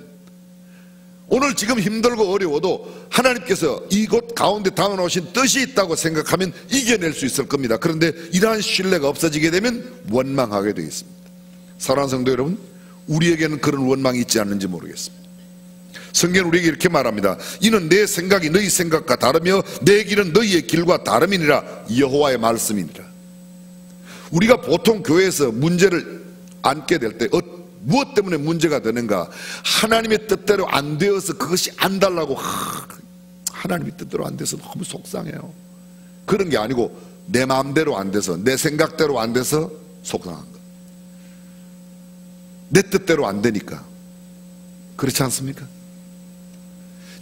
오늘 지금 힘들고 어려워도 하나님께서 이곳 가운데 담아놓으신 뜻이 있다고 생각하면 이겨낼 수 있을 겁니다. 그런데 이러한 신뢰가 없어지게 되면 원망하게 되어 있습니다. 사랑하는 성도 여러분, 우리에게는 그런 원망이 있지 않는지 모르겠습니다. 성경은 우리에게 이렇게 말합니다. 이는 내 생각이 너희 생각과 다르며 내 길은 너희의 길과 다름이니라. 여호와의 말씀이니라. 우리가 보통 교회에서 문제를 안게 될 때 무엇 때문에 문제가 되는가? 하나님의 뜻대로 안 되어서 그것이 안 달라고 하나님의 뜻대로 안 돼서 너무 속상해요. 그런 게 아니고 내 마음대로 안 돼서, 내 생각대로 안 돼서 속상한 거. 내 뜻대로 안 되니까. 그렇지 않습니까?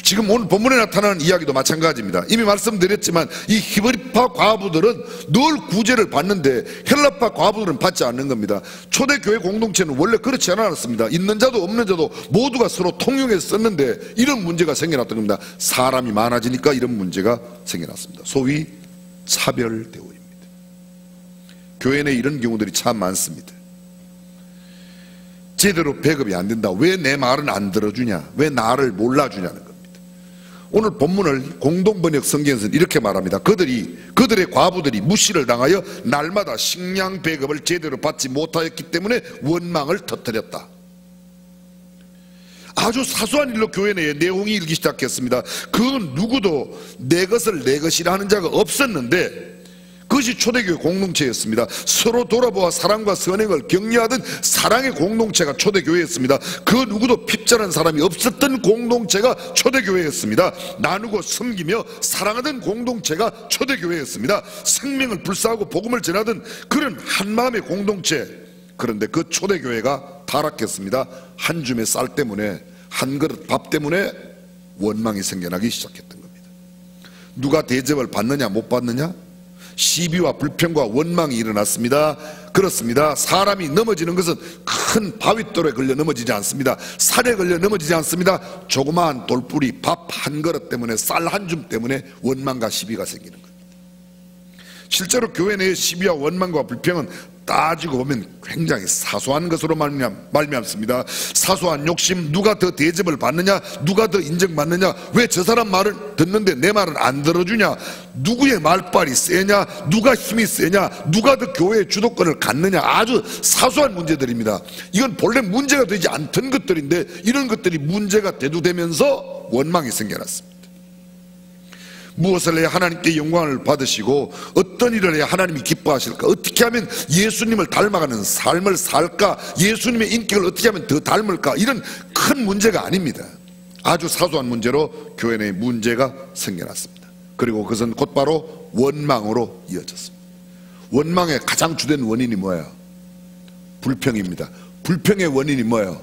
지금 오늘 본문에 나타나는 이야기도 마찬가지입니다. 이미 말씀드렸지만 이 히브리파 과부들은 늘 구제를 받는데 헬라파 과부들은 받지 않는 겁니다. 초대교회 공동체는 원래 그렇지 않았습니다. 있는 자도 없는 자도 모두가 서로 통용해서 썼는데 이런 문제가 생겨났던 겁니다. 사람이 많아지니까 이런 문제가 생겨났습니다. 소위 차별 대우입니다. 교회 내 이런 경우들이 참 많습니다. 제대로 배급이 안 된다. 왜 내 말은 안 들어주냐? 왜 나를 몰라주냐는 겁니다. 오늘 본문을 공동번역 성경에서는 이렇게 말합니다. 그들의 과부들이 무시를 당하여 날마다 식량 배급을 제대로 받지 못하였기 때문에 원망을 터뜨렸다. 아주 사소한 일로 교회 내에 내홍이 일기 시작했습니다. 그 누구도 내 것을 내 것이라 하는 자가 없었는데 그것이 초대교회 공동체였습니다. 서로 돌아보아 사랑과 선행을 격려하던 사랑의 공동체가 초대교회였습니다. 그 누구도 핍절한 사람이 없었던 공동체가 초대교회였습니다. 나누고 섬기며 사랑하던 공동체가 초대교회였습니다. 생명을 불사하고 복음을 전하던 그런 한마음의 공동체. 그런데 그 초대교회가 타락했습니다. 한 줌의 쌀 때문에, 한 그릇 밥 때문에 원망이 생겨나기 시작했던 겁니다. 누가 대접을 받느냐 못 받느냐, 시비와 불평과 원망이 일어났습니다. 그렇습니다. 사람이 넘어지는 것은 큰 바윗돌에 걸려 넘어지지 않습니다. 살에 걸려 넘어지지 않습니다. 조그마한 돌뿌리 밥 한 그릇 때문에, 쌀 한 줌 때문에 원망과 시비가 생기는 겁니다. 실제로 교회 내의 시비와 원망과 불평은 따지고 보면 굉장히 사소한 것으로 말미암습니다. 사소한 욕심, 누가 더 대접을 받느냐, 누가 더 인정받느냐, 왜 저 사람 말을 듣는데 내 말은 안 들어주냐, 누구의 말빨이 세냐, 누가 힘이 세냐, 누가 더 교회의 주도권을 갖느냐, 아주 사소한 문제들입니다. 이건 본래 문제가 되지 않던 것들인데 이런 것들이 문제가 대두되면서 원망이 생겨났습니다. 무엇을 해야 하나님께 영광을 받으시고 어떤 일을 해야 하나님이 기뻐하실까, 어떻게 하면 예수님을 닮아가는 삶을 살까, 예수님의 인격을 어떻게 하면 더 닮을까, 이런 큰 문제가 아닙니다. 아주 사소한 문제로 교회 내에 문제가 생겨났습니다. 그리고 그것은 곧바로 원망으로 이어졌습니다. 원망의 가장 주된 원인이 뭐예요? 불평입니다. 불평의 원인이 뭐예요?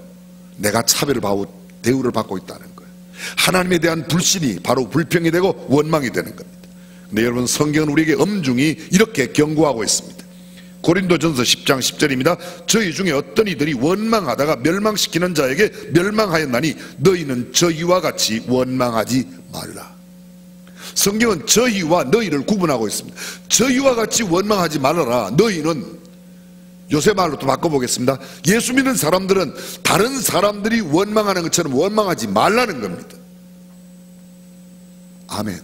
내가 차별받고 대우를 받고 있다는 거예요. 하나님에 대한 불신이 바로 불평이 되고 원망이 되는 겁니다. 근데 여러분, 성경은 우리에게 엄중히 이렇게 경고하고 있습니다. 고린도전서 10장 10절입니다. 저희 중에 어떤 이들이 원망하다가 멸망시키는 자에게 멸망하였나니 너희는 저희와 같이 원망하지 말라. 성경은 저희와 너희를 구분하고 있습니다. 저희와 같이 원망하지 말아라. 너희는, 요새 말로 또 바꿔보겠습니다. 예수 믿는 사람들은 다른 사람들이 원망하는 것처럼 원망하지 말라는 겁니다. 아멘.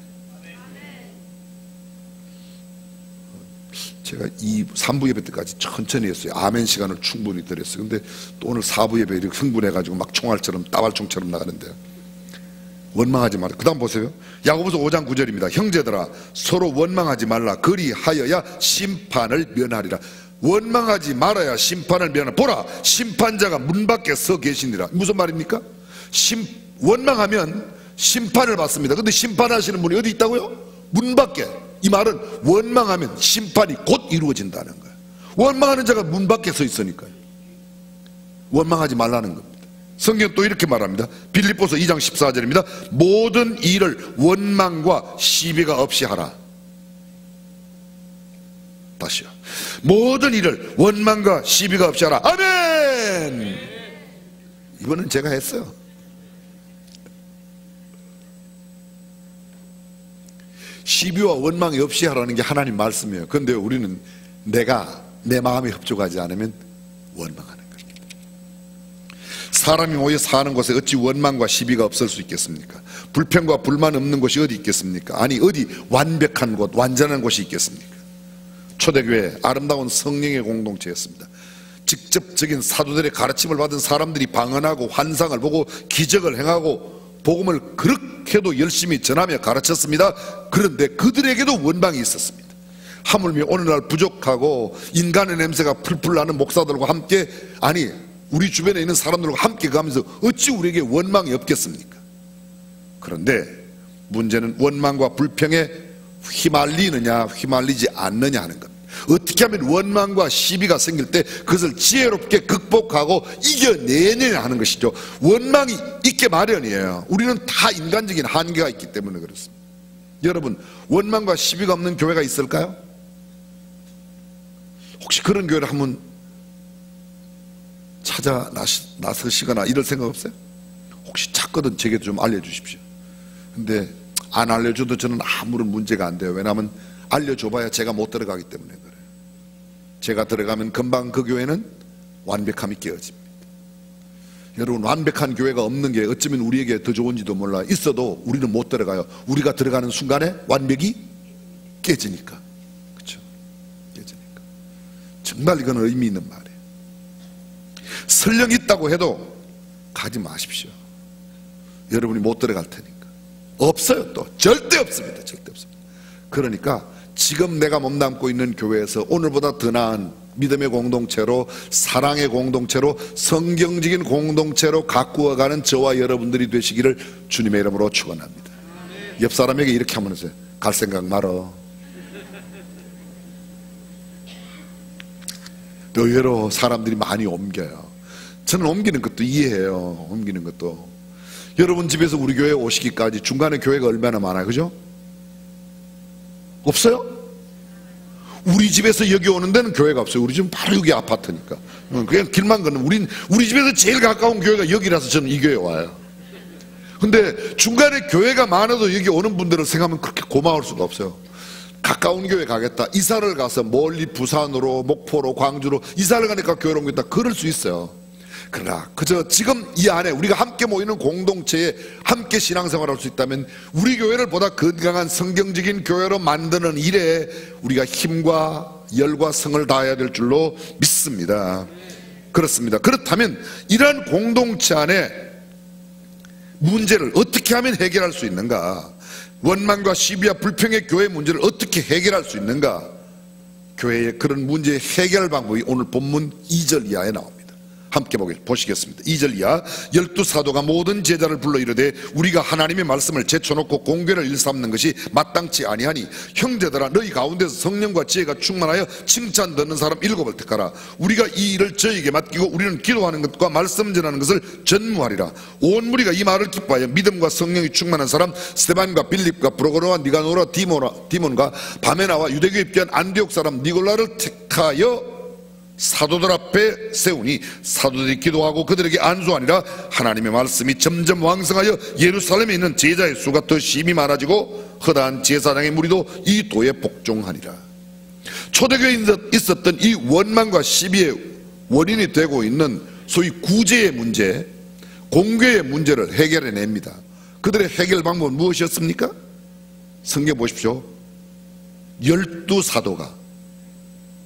제가 이 3부 예배 때까지 천천히 했어요. 아멘 시간을 충분히 드렸어요. 근데 또 오늘 4부 예배 이렇게 흥분해가지고 막 총알처럼 따발총처럼 나가는데요. 원망하지 말라. 그 다음 보세요. 야고보서 5장 9절입니다. 형제들아 서로 원망하지 말라. 그리하여야 심판을 면하리라. 원망하지 말아야 심판을 면하라. 보라, 심판자가 문 밖에 서 계시니라. 무슨 말입니까? 원망하면 심판을 받습니다. 근데 심판하시는 분이 어디 있다고요? 문 밖에. 이 말은 원망하면 심판이 곧 이루어진다는 거예요. 원망하는 자가 문 밖에 서 있으니까요. 원망하지 말라는 겁니다. 성경 또 이렇게 말합니다. 빌립보서 2장 14절입니다. 모든 일을 원망과 시비가 없이 하라. 다시요. 모든 일을 원망과 시비가 없이 하라. 아멘. 이번엔 제가 했어요. 시비와 원망이 없이 하라는 게 하나님 말씀이에요. 그런데 우리는 내가 내 마음에 협조하지 않으면 원망하는 겁니다. 사람이 모여 사는 곳에 어찌 원망과 시비가 없을 수 있겠습니까? 불평과 불만 없는 곳이 어디 있겠습니까? 아니 어디 완벽한 곳, 완전한 곳이 있겠습니까? 초대교회 아름다운 성령의 공동체였습니다. 직접적인 사도들의 가르침을 받은 사람들이 방언하고 환상을 보고 기적을 행하고 복음을 그렇게도 열심히 전하며 가르쳤습니다. 그런데 그들에게도 원망이 있었습니다. 하물며 오늘날 부족하고 인간의 냄새가 풀풀 나는 목사들과 함께, 아니 우리 주변에 있는 사람들과 함께 가면서 어찌 우리에게 원망이 없겠습니까? 그런데 문제는 원망과 불평에 휘말리느냐 휘말리지 않느냐 하는 겁니다. 어떻게 하면 원망과 시비가 생길 때 그것을 지혜롭게 극복하고 이겨내느냐 하는 것이죠. 원망이 있게 마련이에요. 우리는 다 인간적인 한계가 있기 때문에 그렇습니다. 여러분, 원망과 시비가 없는 교회가 있을까요? 혹시 그런 교회를 한번 찾아 나서시거나 이럴 생각 없어요? 혹시 찾거든 제게 좀 알려주십시오. 근데 안 알려줘도 저는 아무런 문제가 안 돼요. 왜냐하면 알려줘봐야 제가 못 들어가기 때문에 그래요. 제가 들어가면 금방 그 교회는 완벽함이 깨어집니다. 여러분, 완벽한 교회가 없는 게 어쩌면 우리에게 더 좋은지도 몰라요. 있어도 우리는 못 들어가요. 우리가 들어가는 순간에 완벽이 깨지니까. 그렇죠? 깨지니까. 정말 이건 의미 있는 말이에요. 설령 있다고 해도 가지 마십시오. 여러분이 못 들어갈 테니까. 없어요. 또 절대 없습니다. 절대 없습니다. 그러니까 지금 내가 몸담고 있는 교회에서 오늘보다 더 나은 믿음의 공동체로, 사랑의 공동체로, 성경적인 공동체로 가꾸어가는 저와 여러분들이 되시기를 주님의 이름으로 축원합니다. 옆 사람에게 이렇게 하면서 갈 생각 말어. 의외로 사람들이 많이 옮겨요. 저는 옮기는 것도 이해해요. 옮기는 것도. 여러분 집에서 우리 교회에 오시기까지 중간에 교회가 얼마나 많아요, 그죠? 없어요? 우리 집에서 여기 오는 데는 교회가 없어요. 우리 집은 바로 여기 아파트니까. 그냥 길만 걷는, 우리 집에서 제일 가까운 교회가 여기라서 저는 이 교회에 와요. 근데 중간에 교회가 많아도 여기 오는 분들을 생각하면 그렇게 고마울 수가 없어요. 가까운 교회 가겠다, 이사를 가서 멀리 부산으로, 목포로, 광주로 이사를 가니까 교회로 옮겼다, 그럴 수 있어요. 그러나 그저 지금 이 안에 우리가 함께 모이는 공동체에 함께 신앙생활할 수 있다면 우리 교회를 보다 건강한 성경적인 교회로 만드는 일에 우리가 힘과 열과 성을 다해야 될 줄로 믿습니다. 그렇습니다. 그렇다면 이러한 공동체 안에 문제를 어떻게 하면 해결할 수 있는가? 원망과 시비와 불평의 교회 문제를 어떻게 해결할 수 있는가? 교회의 그런 문제의 해결 방법이 오늘 본문 2절 이하에 나옵니다. 함께 보시겠습니다. 2절 이하. 12사도가 모든 제자를 불러 이르되 우리가 하나님의 말씀을 제쳐놓고 공개를 일삼는 것이 마땅치 아니하니 형제들아 너희 가운데서 성령과 지혜가 충만하여 칭찬 듣는 사람 7을 택하라. 우리가 이 일을 저에게 맡기고 우리는 기도하는 것과 말씀 전하는 것을 전무하리라. 온 무리가 이 말을 기뻐하여 믿음과 성령이 충만한 사람 스데반과 빌립과 브로거로와 니가노라 디몬과 바메나와 유대교에 입교한 안디옥 사람 니골라를 택하여 사도들 앞에 세우니 사도들이 기도하고 그들에게 안수하니라. 하나님의 말씀이 점점 왕성하여 예루살렘에 있는 제자의 수가 더 심히 많아지고 허다한 제사장의 무리도 이 도에 복종하니라. 초대교회에 있었던 이 원망과 시비의 원인이 되고 있는 소위 구제의 문제, 공교의 문제를 해결해냅니다. 그들의 해결 방법은 무엇이었습니까? 성경 보십시오. 12사도가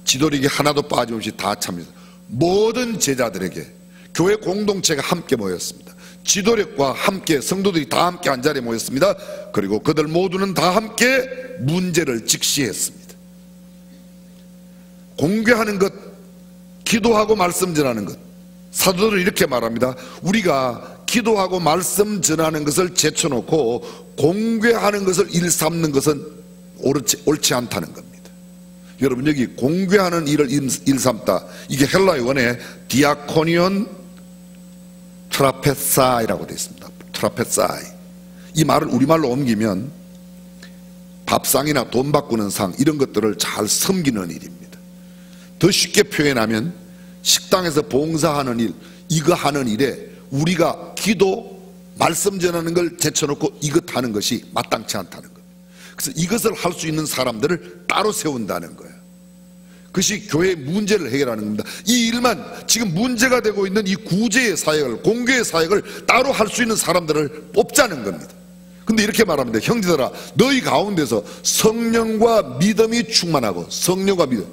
지도력이 하나도 빠짐없이 다 참여해서 모든 제자들에게 교회 공동체가 함께 모였습니다. 지도력과 함께 성도들이 다 함께 한 자리에 모였습니다. 그리고 그들 모두는 다 함께 문제를 직시했습니다. 공개하는 것, 기도하고 말씀 전하는 것. 사도들은 이렇게 말합니다. 우리가 기도하고 말씀 전하는 것을 제쳐놓고 공개하는 것을 일삼는 것은 옳지 않다는 겁니다. 여러분, 여기 공개하는 일을 일삼다, 이게 헬라의 원에 디아코니온 트라페사이라고 되어 있습니다. 트라페사이. 이 말을 우리말로 옮기면 밥상이나 돈 바꾸는 상, 이런 것들을 잘 섬기는 일입니다. 더 쉽게 표현하면 식당에서 봉사하는 일, 이거 하는 일에 우리가 기도, 말씀 전하는 걸 제쳐놓고 이것 하는 것이 마땅치 않다는 겁니다. 그래서 이것을 할 수 있는 사람들을 따로 세운다는 거예요. 그것이 교회의 문제를 해결하는 겁니다. 이 일만, 지금 문제가 되고 있는 이 구제의 사역을, 공교의 사역을 따로 할 수 있는 사람들을 뽑자는 겁니다. 근데 이렇게 말합니다. 형제들아, 너희 가운데서 성령과 믿음이 충만하고, 성령과 믿음,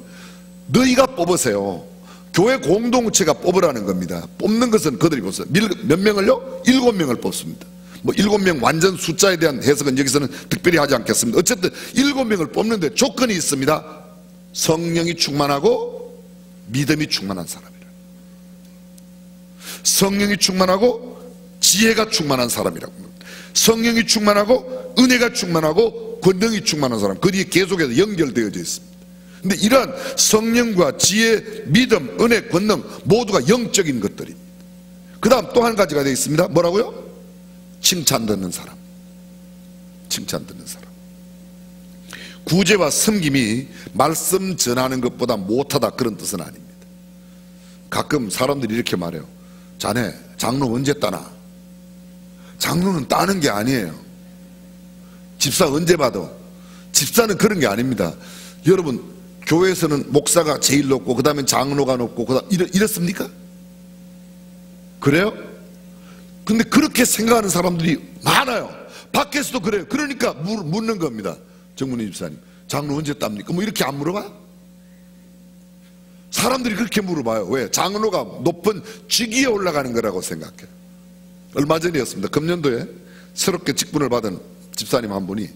너희가 뽑으세요. 교회 공동체가 뽑으라는 겁니다. 뽑는 것은 그들이 보세요. 몇 명을요? 7명을 뽑습니다. 뭐 7명 완전 숫자에 대한 해석은 여기서는 특별히 하지 않겠습니다. 어쨌든 7명을 뽑는데 조건이 있습니다. 성령이 충만하고 믿음이 충만한 사람이라. 성령이 충만하고 지혜가 충만한 사람이라고. 성령이 충만하고 은혜가 충만하고 권능이 충만한 사람. 그 뒤에 계속해서 연결되어져 있습니다. 근데 이러한 성령과 지혜, 믿음, 은혜, 권능 모두가 영적인 것들입니다. 그 다음 또 한 가지가 되어 있습니다. 뭐라고요? 칭찬 듣는 사람. 칭찬 듣는 사람. 구제와 섬김이 말씀 전하는 것보다 못하다, 그런 뜻은 아닙니다. 가끔 사람들이 이렇게 말해요. 자네 장로 언제 따나? 장로는 따는 게 아니에요. 집사 언제 받아? 집사는 그런 게 아닙니다. 여러분, 교회에서는 목사가 제일 높고 그 다음에 장로가 높고 그 다음 이렇습니까? 그래요? 근데 그렇게 생각하는 사람들이 많아요. 밖에서도 그래요. 그러니까 묻는 겁니다. 정문희 집사님, 장로 언제 땁니까? 뭐 이렇게 안 물어봐요? 사람들이 그렇게 물어봐요. 왜? 장로가 높은 직위에 올라가는 거라고 생각해요. 얼마 전이었습니다. 금년도에 새롭게 직분을 받은 집사님 한 분이,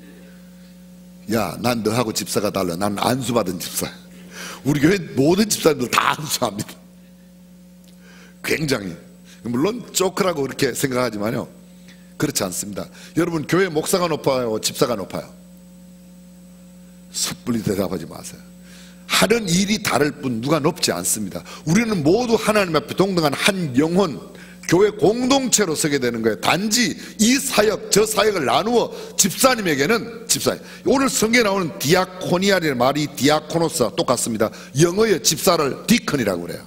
야, 난 너하고 집사가 달라. 난 안수받은 집사야. 우리 교회 모든 집사님들 다 안수합니다. 굉장히, 물론 조크라고 그렇게 생각하지만요, 그렇지 않습니다. 여러분, 교회 목사가 높아요, 집사가 높아요? 섣불리 대답하지 마세요. 하는 일이 다를 뿐 누가 높지 않습니다. 우리는 모두 하나님 앞에 동등한 한 영혼, 교회 공동체로 서게 되는 거예요. 단지 이 사역 저 사역을 나누어 집사님에게는 집사님, 오늘 성경에 나오는 디아코니아라는 말이 디아코노스와 똑같습니다. 영어의 집사를 디컨이라고 그래요.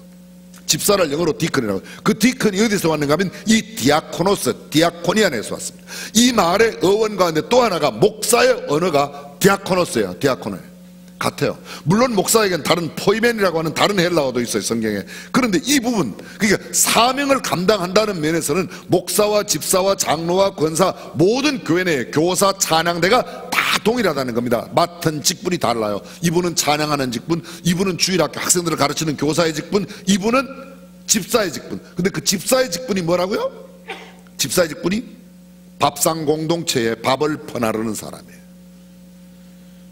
집사를 영어로 디컨이라고. 그 디컨이 어디서 왔는가 하면 이 디아코노스, 디아코니아에서 왔습니다. 이 말의 어원 가운데 또 하나가, 목사의 언어가 디아코노스예요. 디아코노예요. 같아요. 물론 목사에게는 다른 포이멘이라고 하는 다른 헬라어도 있어요, 성경에. 그런데 이 부분, 그러니까 사명을 감당한다는 면에서는 목사와 집사와 장로와 권사, 모든 교회 내 교사, 찬양대가 다 동일하다는 겁니다. 맡은 직분이 달라요. 이분은 찬양하는 직분, 이분은 주일학교 학생들을 가르치는 교사의 직분, 이분은 집사의 직분. 근데 그 집사의 직분이 뭐라고요? 집사의 직분이 밥상 공동체에 밥을 퍼나르는 사람이에요.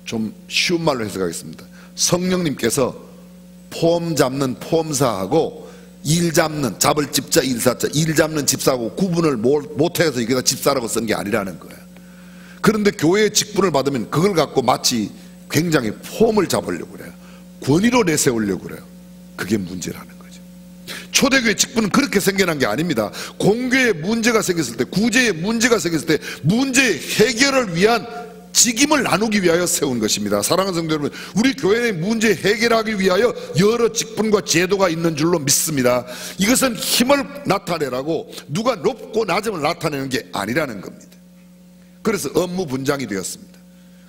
좀 쉬운 말로 해석하겠습니다. 성령님께서 폼 잡는 폼사하고 일 잡는, 잡을 집자 일사자, 일 잡는 집사하고 구분을 못해서 이게 다 집사라고 쓴 게 아니라는 거예요. 그런데 교회의 직분을 받으면 그걸 갖고 마치 굉장히 폼을 잡으려고 그래요. 권위로 내세우려고 그래요. 그게 문제라는 거죠. 초대교회 직분은 그렇게 생겨난 게 아닙니다. 공교의 문제가 생겼을 때, 구제의 문제가 생겼을 때 문제의 해결을 위한 직임을 나누기 위하여 세운 것입니다. 사랑하는 성도 여러분, 우리 교회의 문제 해결하기 위하여 여러 직분과 제도가 있는 줄로 믿습니다. 이것은 힘을 나타내라고 누가 높고 낮음을 나타내는 게 아니라는 겁니다. 그래서 업무 분장이 되었습니다.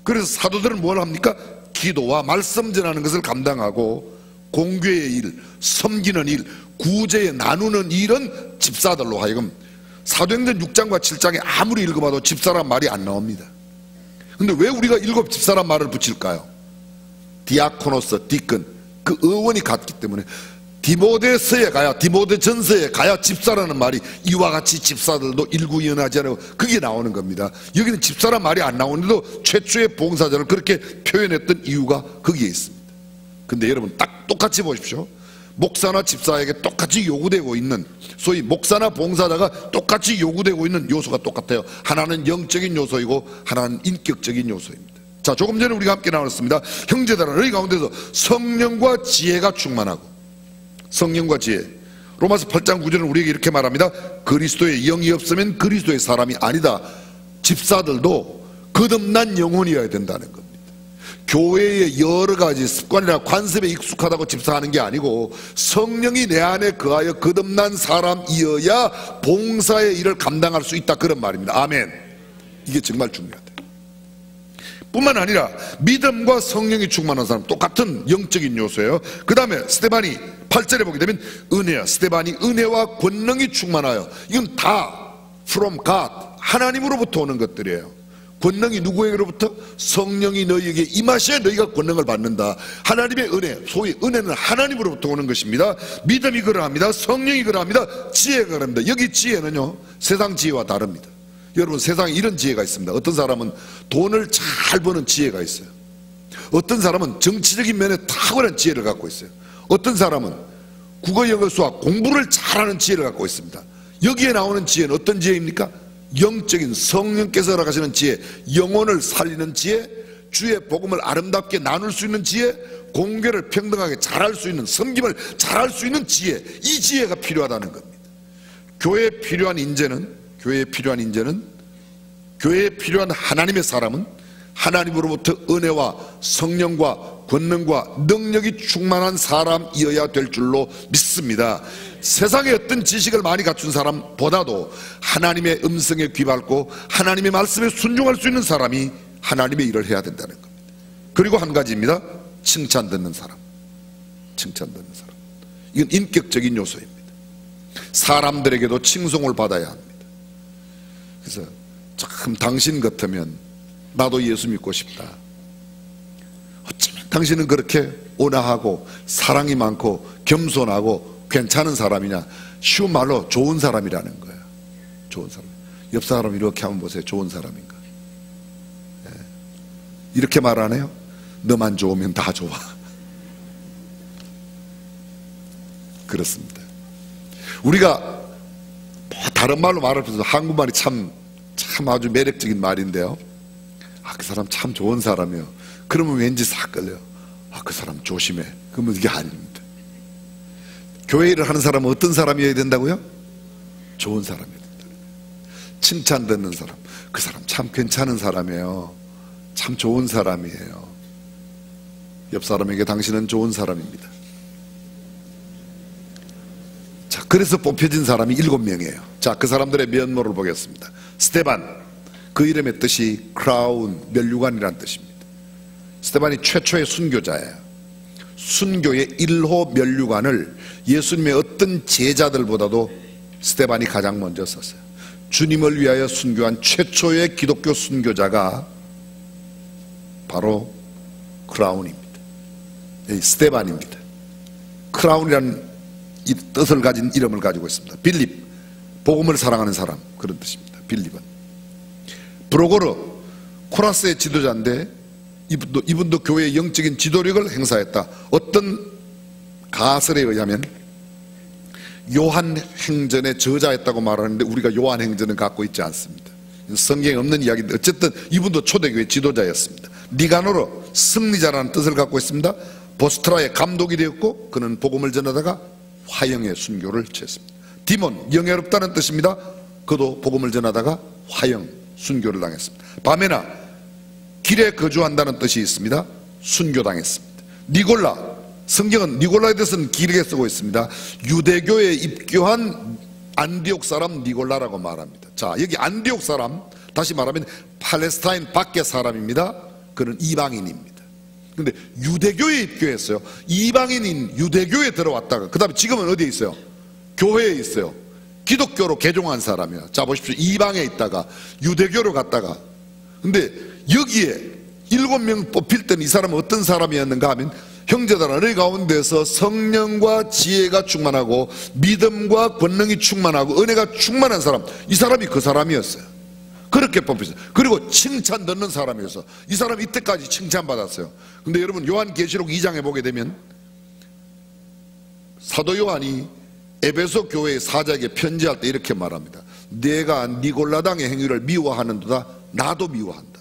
그래서 사도들은 뭘 합니까? 기도와 말씀 전하는 것을 감당하고 공교의 일, 섬기는 일, 구제에 나누는 일은 집사들로 하여금, 사도행전 6장과 7장에 아무리 읽어봐도 집사란 말이 안 나옵니다. 근데 왜 우리가 7 집사란 말을 붙일까요? 디아코노스, 디큰, 그 어원이 같기 때문에. 디모데서에 가야, 디모데전서에 가야 집사라는 말이 이와 같이 집사들도 일구연하지 않고 그게 나오는 겁니다. 여기는 집사란 말이 안 나오는데도 최초의 봉사자를 그렇게 표현했던 이유가 거기에 있습니다. 근데 여러분 딱 똑같이 보십시오. 목사나 집사에게 똑같이 요구되고 있는, 소위 목사나 봉사자가 똑같이 요구되고 있는 요소가 똑같아요. 하나는 영적인 요소이고 하나는 인격적인 요소입니다. 자, 조금 전에 우리가 함께 나눴습니다. 형제들아, 너희 가운데서 성령과 지혜가 충만하고, 성령과 지혜, 로마서 8장 9절은 우리에게 이렇게 말합니다. 그리스도의 영이 없으면 그리스도의 사람이 아니다. 집사들도 거듭난 영혼이어야 된다는 겁니다. 교회의 여러 가지 습관이나 관습에 익숙하다고 집사하는 게 아니고 성령이 내 안에 거하여 거듭난 사람이어야 봉사의 일을 감당할 수 있다, 그런 말입니다. 아멘. 이게 정말 중요하다. 뿐만 아니라 믿음과 성령이 충만한 사람, 똑같은 영적인 요소예요. 그 다음에 스데반이 8절에 보게 되면 은혜야, 스데반이 은혜와 권능이 충만하여, 이건 다 from God, 하나님으로부터 오는 것들이에요. 권능이 누구에게로부터? 성령이 너희에게 임하셔야 너희가 권능을 받는다. 하나님의 은혜, 소위 은혜는 하나님으로부터 오는 것입니다. 믿음이 그러합니다. 성령이 그러합니다. 지혜가 그러합니다. 여기 지혜는요, 세상 지혜와 다릅니다. 여러분, 세상에 이런 지혜가 있습니다. 어떤 사람은 돈을 잘 버는 지혜가 있어요. 어떤 사람은 정치적인 면에 탁월한 지혜를 갖고 있어요. 어떤 사람은 국어, 영어, 수학 공부를 잘하는 지혜를 갖고 있습니다. 여기에 나오는 지혜는 어떤 지혜입니까? 영적인 성령께서 허락하시는 지혜, 영혼을 살리는 지혜, 주의 복음을 아름답게 나눌 수 있는 지혜, 공교를 평등하게 잘할 수 있는, 섬김을 잘할 수 있는 지혜, 이 지혜가 필요하다는 겁니다. 교회에 필요한 인재는, 교회에 필요한 하나님의 사람은 하나님으로부터 은혜와 성령과 권능과 능력이 충만한 사람이어야 될 줄로 믿습니다. 세상의 어떤 지식을 많이 갖춘 사람보다도 하나님의 음성에 귀밟고 하나님의 말씀에 순종할 수 있는 사람이 하나님의 일을 해야 된다는 겁니다. 그리고 한 가지입니다. 칭찬 듣는 사람. 칭찬 듣는 사람. 이건 인격적인 요소입니다. 사람들에게도 칭송을 받아야 합니다. 그래서 참 당신 같으면 나도 예수 믿고 싶다. 어쩌면 당신은 그렇게 온화하고 사랑이 많고 겸손하고 괜찮은 사람이냐? 쉬운 말로 좋은 사람이라는 거예요. 좋은 사람. 옆 사람 이렇게 한번 보세요. 좋은 사람인가? 네. 이렇게 말 안 해요? 너만 좋으면 다 좋아. 그렇습니다. 우리가 뭐 다른 말로 말할 필요 없어요. 한국말이 참 아주 매력적인 말인데요. 아, 그 사람 참 좋은 사람이요. 그러면 왠지 싹 걸려요. 아, 그 사람 조심해. 그러면 이게 아닙니다. 교회 일을 하는 사람은 어떤 사람이어야 된다고요? 좋은 사람이어야 된다. 칭찬 듣는 사람. 그 사람 참 괜찮은 사람이에요. 참 좋은 사람이에요. 옆 사람에게 당신은 좋은 사람입니다. 자, 그래서 뽑혀진 사람이 7명이에요. 자, 그 사람들의 면모를 보겠습니다. 스데반, 그 이름의 뜻이 크라운, 면류관이라는 뜻입니다. 스데반이 최초의 순교자예요. 순교의 1호 면류관을 예수님의 어떤 제자들보다도 스데반이 가장 먼저 썼어요. 주님을 위하여 순교한 최초의 기독교 순교자가 바로 크라운입니다. 스데반입니다. 크라운이라는 이 뜻을 가진 이름을 가지고 있습니다. 빌립, 복음을 사랑하는 사람, 그런 뜻입니다. 빌립은. 브로고르, 코라스의 지도자인데 이분도 교회의 영적인 지도력을 행사했다. 어떤 가설에 의하면 요한행전의 저자였다고 말하는데 우리가 요한행전을 갖고 있지 않습니다. 성경에 없는 이야기인데 어쨌든 이분도 초대교회 지도자였습니다. 니가노르, 승리자라는 뜻을 갖고 있습니다. 보스트라의 감독이 되었고 그는 복음을 전하다가 화형의 순교를 취했습니다. 디몬, 영예롭다는 뜻입니다. 그도 복음을 전하다가 화형, 순교를 당했습니다. 바메나, 길에 거주한다는 뜻이 있습니다. 순교당했습니다. 니골라, 성경은 니골라에 대해서는 길게 쓰고 있습니다. 유대교에 입교한 안디옥 사람 니골라라고 말합니다. 자, 여기 안디옥 사람, 다시 말하면 팔레스타인 밖의 사람입니다. 그는 이방인입니다. 근데 유대교에 입교했어요. 이방인인 유대교에 들어왔다가 그 다음에 지금은 어디에 있어요? 교회에 있어요. 기독교로 개종한 사람이야. 자, 보십시오. 이방에 있다가 유대교로 갔다가, 근데 여기에 7명 뽑힐 때는 이 사람은 어떤 사람이었는가 하면, 형제들아 너희 가운데서 성령과 지혜가 충만하고 믿음과 권능이 충만하고 은혜가 충만한 사람, 이 사람이 그 사람이었어요. 그렇게 뽑혔어요. 그리고 칭찬 듣는 사람이었어. 이 사람이 이때까지 칭찬받았어요. 근데 여러분 요한계시록 2장에 보게 되면 사도 요한이 에베소 교회의 사자에게 편지할 때 이렇게 말합니다. 내가 니골라 당의 행위를 미워하는도다. 나도 미워한다.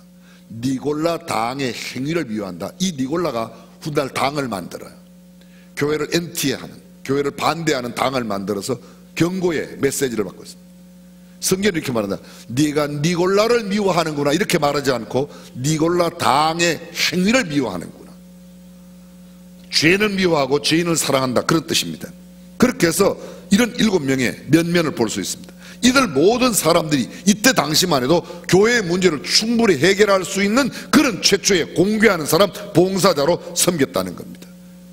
니골라 당의 행위를 미워한다. 이 니골라가 훗날 당을 만들어요. 교회를 엔티하는, 교회를 반대하는 당을 만들어서 경고의 메시지를 받고 있습니다. 성경은 이렇게 말한다. 네가 니골라를 미워하는구나 이렇게 말하지 않고 니골라 당의 행위를 미워하는구나. 죄는 미워하고 죄인을 사랑한다, 그런 뜻입니다. 그렇게 해서 이런 7명의 면면을 볼 수 있습니다. 이들 모든 사람들이 이때 당시만 해도 교회의 문제를 충분히 해결할 수 있는 그런 최초의 공개하는 사람, 봉사자로 섬겼다는 겁니다.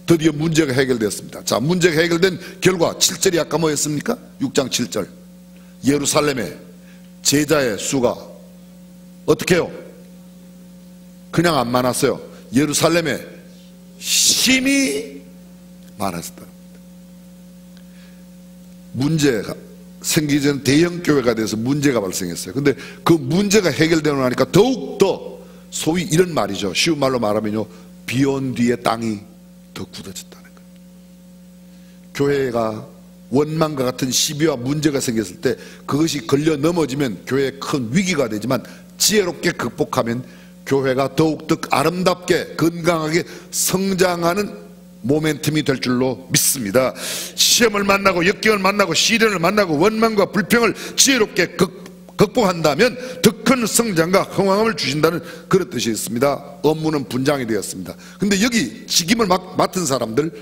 드디어 문제가 해결되었습니다. 자, 문제가 해결된 결과 7절이 아까 뭐였습니까? 6장 7절. 예루살렘의 제자의 수가 어떻게 해요? 그냥 안 많았어요. 예루살렘에 심히 많았었다는 겁니다. 문제가 생기기 전 대형 교회가 돼서 문제가 발생했어요. 근데 그 문제가 해결되고 나니까 더욱더 소위 이런 말이죠. 쉬운 말로 말하면요, 비온 뒤에 땅이 더 굳어졌다는 거예요. 교회가 원망과 같은 시비와 문제가 생겼을 때 그것이 걸려 넘어지면 교회에 큰 위기가 되지만 지혜롭게 극복하면 교회가 더욱더 아름답게 건강하게 성장하는 모멘텀이 될 줄로 믿습니다. 시험을 만나고 역경을 만나고 시련을 만나고 원망과 불평을 지혜롭게 극복한다면 더 큰 성장과 흥황함을 주신다는 그런 뜻이 있습니다. 업무는 분장이 되었습니다. 근데 여기 직임을 맡은 사람들,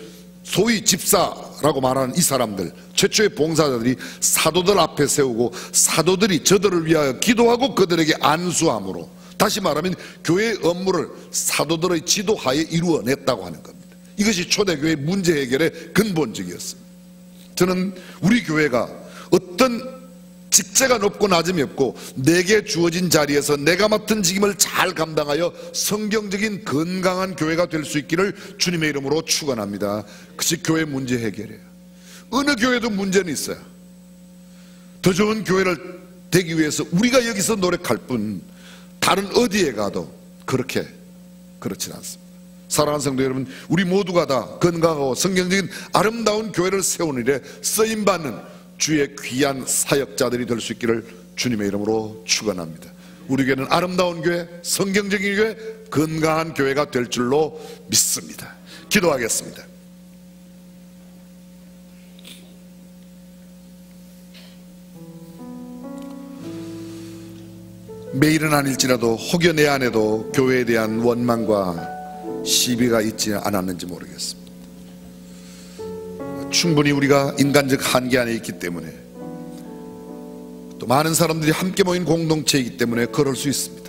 소위 집사라고 말하는 이 사람들, 최초의 봉사자들이 사도들 앞에 세우고 사도들이 저들을 위하여 기도하고 그들에게 안수함으로, 다시 말하면 교회의 업무를 사도들의 지도하에 이루어냈다고 하는 겁니다. 이것이 초대교회의 문제 해결의 근본적이었습니다. 저는 우리 교회가 어떤 직제가 높고 낮음이 없고 내게 주어진 자리에서 내가 맡은 직임을 잘 감당하여 성경적인 건강한 교회가 될 수 있기를 주님의 이름으로 축원합니다. 그것이 교회 문제 해결이에요. 어느 교회도 문제는 있어요. 더 좋은 교회를 되기 위해서 우리가 여기서 노력할 뿐 다른 어디에 가도 그렇진 않습니다. 사랑하는 성도 여러분, 우리 모두가 다 건강하고 성경적인 아름다운 교회를 세우는 일에 쓰임받는 주의 귀한 사역자들이 될 수 있기를 주님의 이름으로 축원합니다. 우리 교회는 아름다운 교회, 성경적인 교회, 건강한 교회가 될 줄로 믿습니다. 기도하겠습니다. 매일은 아닐지라도 혹여 내 안에도 교회에 대한 원망과 시비가 있지 않았는지 모르겠습니다. 충분히 우리가 인간적 한계 안에 있기 때문에, 또 많은 사람들이 함께 모인 공동체이기 때문에 그럴 수 있습니다.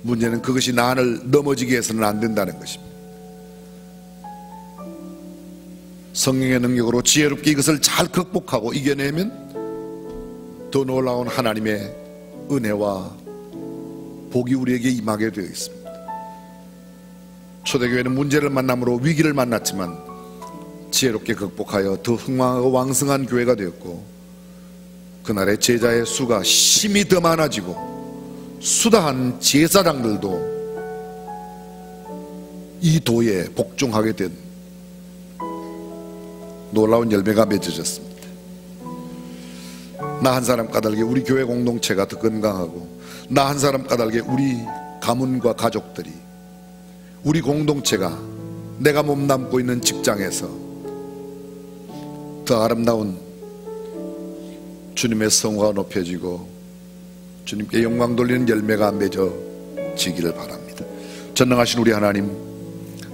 문제는 그것이 난을 넘어지게 해서는 안 된다는 것입니다. 성령의 능력으로 지혜롭게 이것을 잘 극복하고 이겨내면 더 놀라운 하나님의 은혜와 복이 우리에게 임하게 되어 있습니다. 초대교회는 문제를 만남으로 위기를 만났지만 지혜롭게 극복하여 더 흥망하고 왕성한 교회가 되었고, 그날의 제자의 수가 심히 더 많아지고 수다한 제사장들도 이 도에 복종하게 된 놀라운 열매가 맺어졌습니다. 나 한 사람 까닭에 우리 교회 공동체가 더 건강하고, 나 한 사람 까닭에 우리 가문과 가족들이, 우리 공동체가, 내가 몸담고 있는 직장에서 더 아름다운 주님의 성화가 높여지고 주님께 영광 돌리는 열매가 맺어지기를 바랍니다. 전능하신 우리 하나님,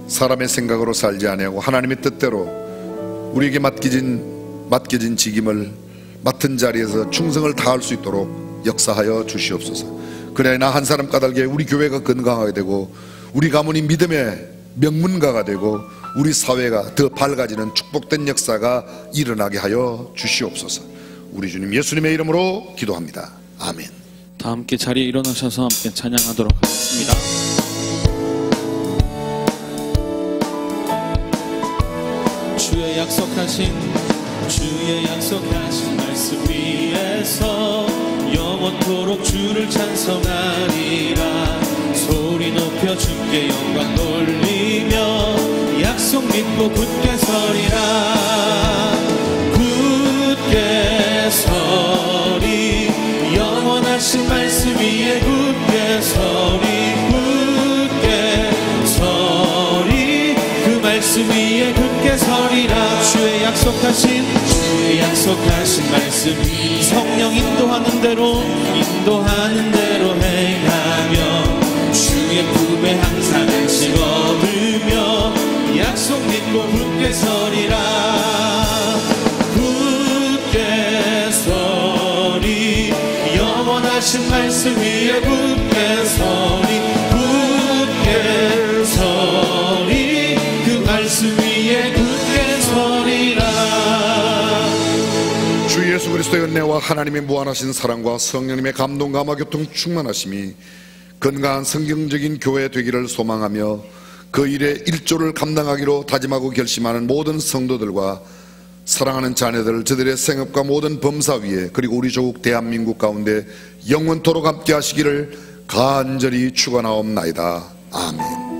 사람의 생각으로 살지 아니하고 하나님의 뜻대로 우리에게 맡겨진 직임을 맡은 자리에서 충성을 다할 수 있도록 역사하여 주시옵소서. 그래야 나 한 사람 까닭에 우리 교회가 건강하게 되고 우리 가문이 믿음의 명문가가 되고 우리 사회가 더 밝아지는 축복된 역사가 일어나게 하여 주시옵소서. 우리 주님 예수님의 이름으로 기도합니다. 아멘. 다 함께 자리에 일어나셔서 함께 찬양하도록 하겠습니다. 주의 약속하신 말씀 위에서 영원토록 주를 찬송하리라. 소리 높여 주께 영광 돌리며 약속 믿고 굳게 서리라. 굳게 서리, 영원하신 말씀 위에 굳게 서리. 굳게 서리, 그 말씀 위에 굳게 서리라. 주의 약속하신 말씀, 성령 인도하는 대로 행하며 주의 품에 항상 안식 얻으며 약속 믿고 굳게 서리라. 굳게 서리, 영원하신 말씀 위에 굳게 서리. 굳게 서리, 그 말씀 위에 굳게 서리라. 주 예수 그리스도의 은혜와 하나님의 무한하신 사랑과 성령님의 감동, 감화, 교통, 충만하심이 건강한 성경적인 교회 되기를 소망하며 그 일의 일조를 감당하기로 다짐하고 결심하는 모든 성도들과 사랑하는 자녀들, 저들의 생업과 모든 범사 위에, 그리고 우리 조국 대한민국 가운데 영원토록 함께 하시기를 간절히 축원하옵나이다. 아멘.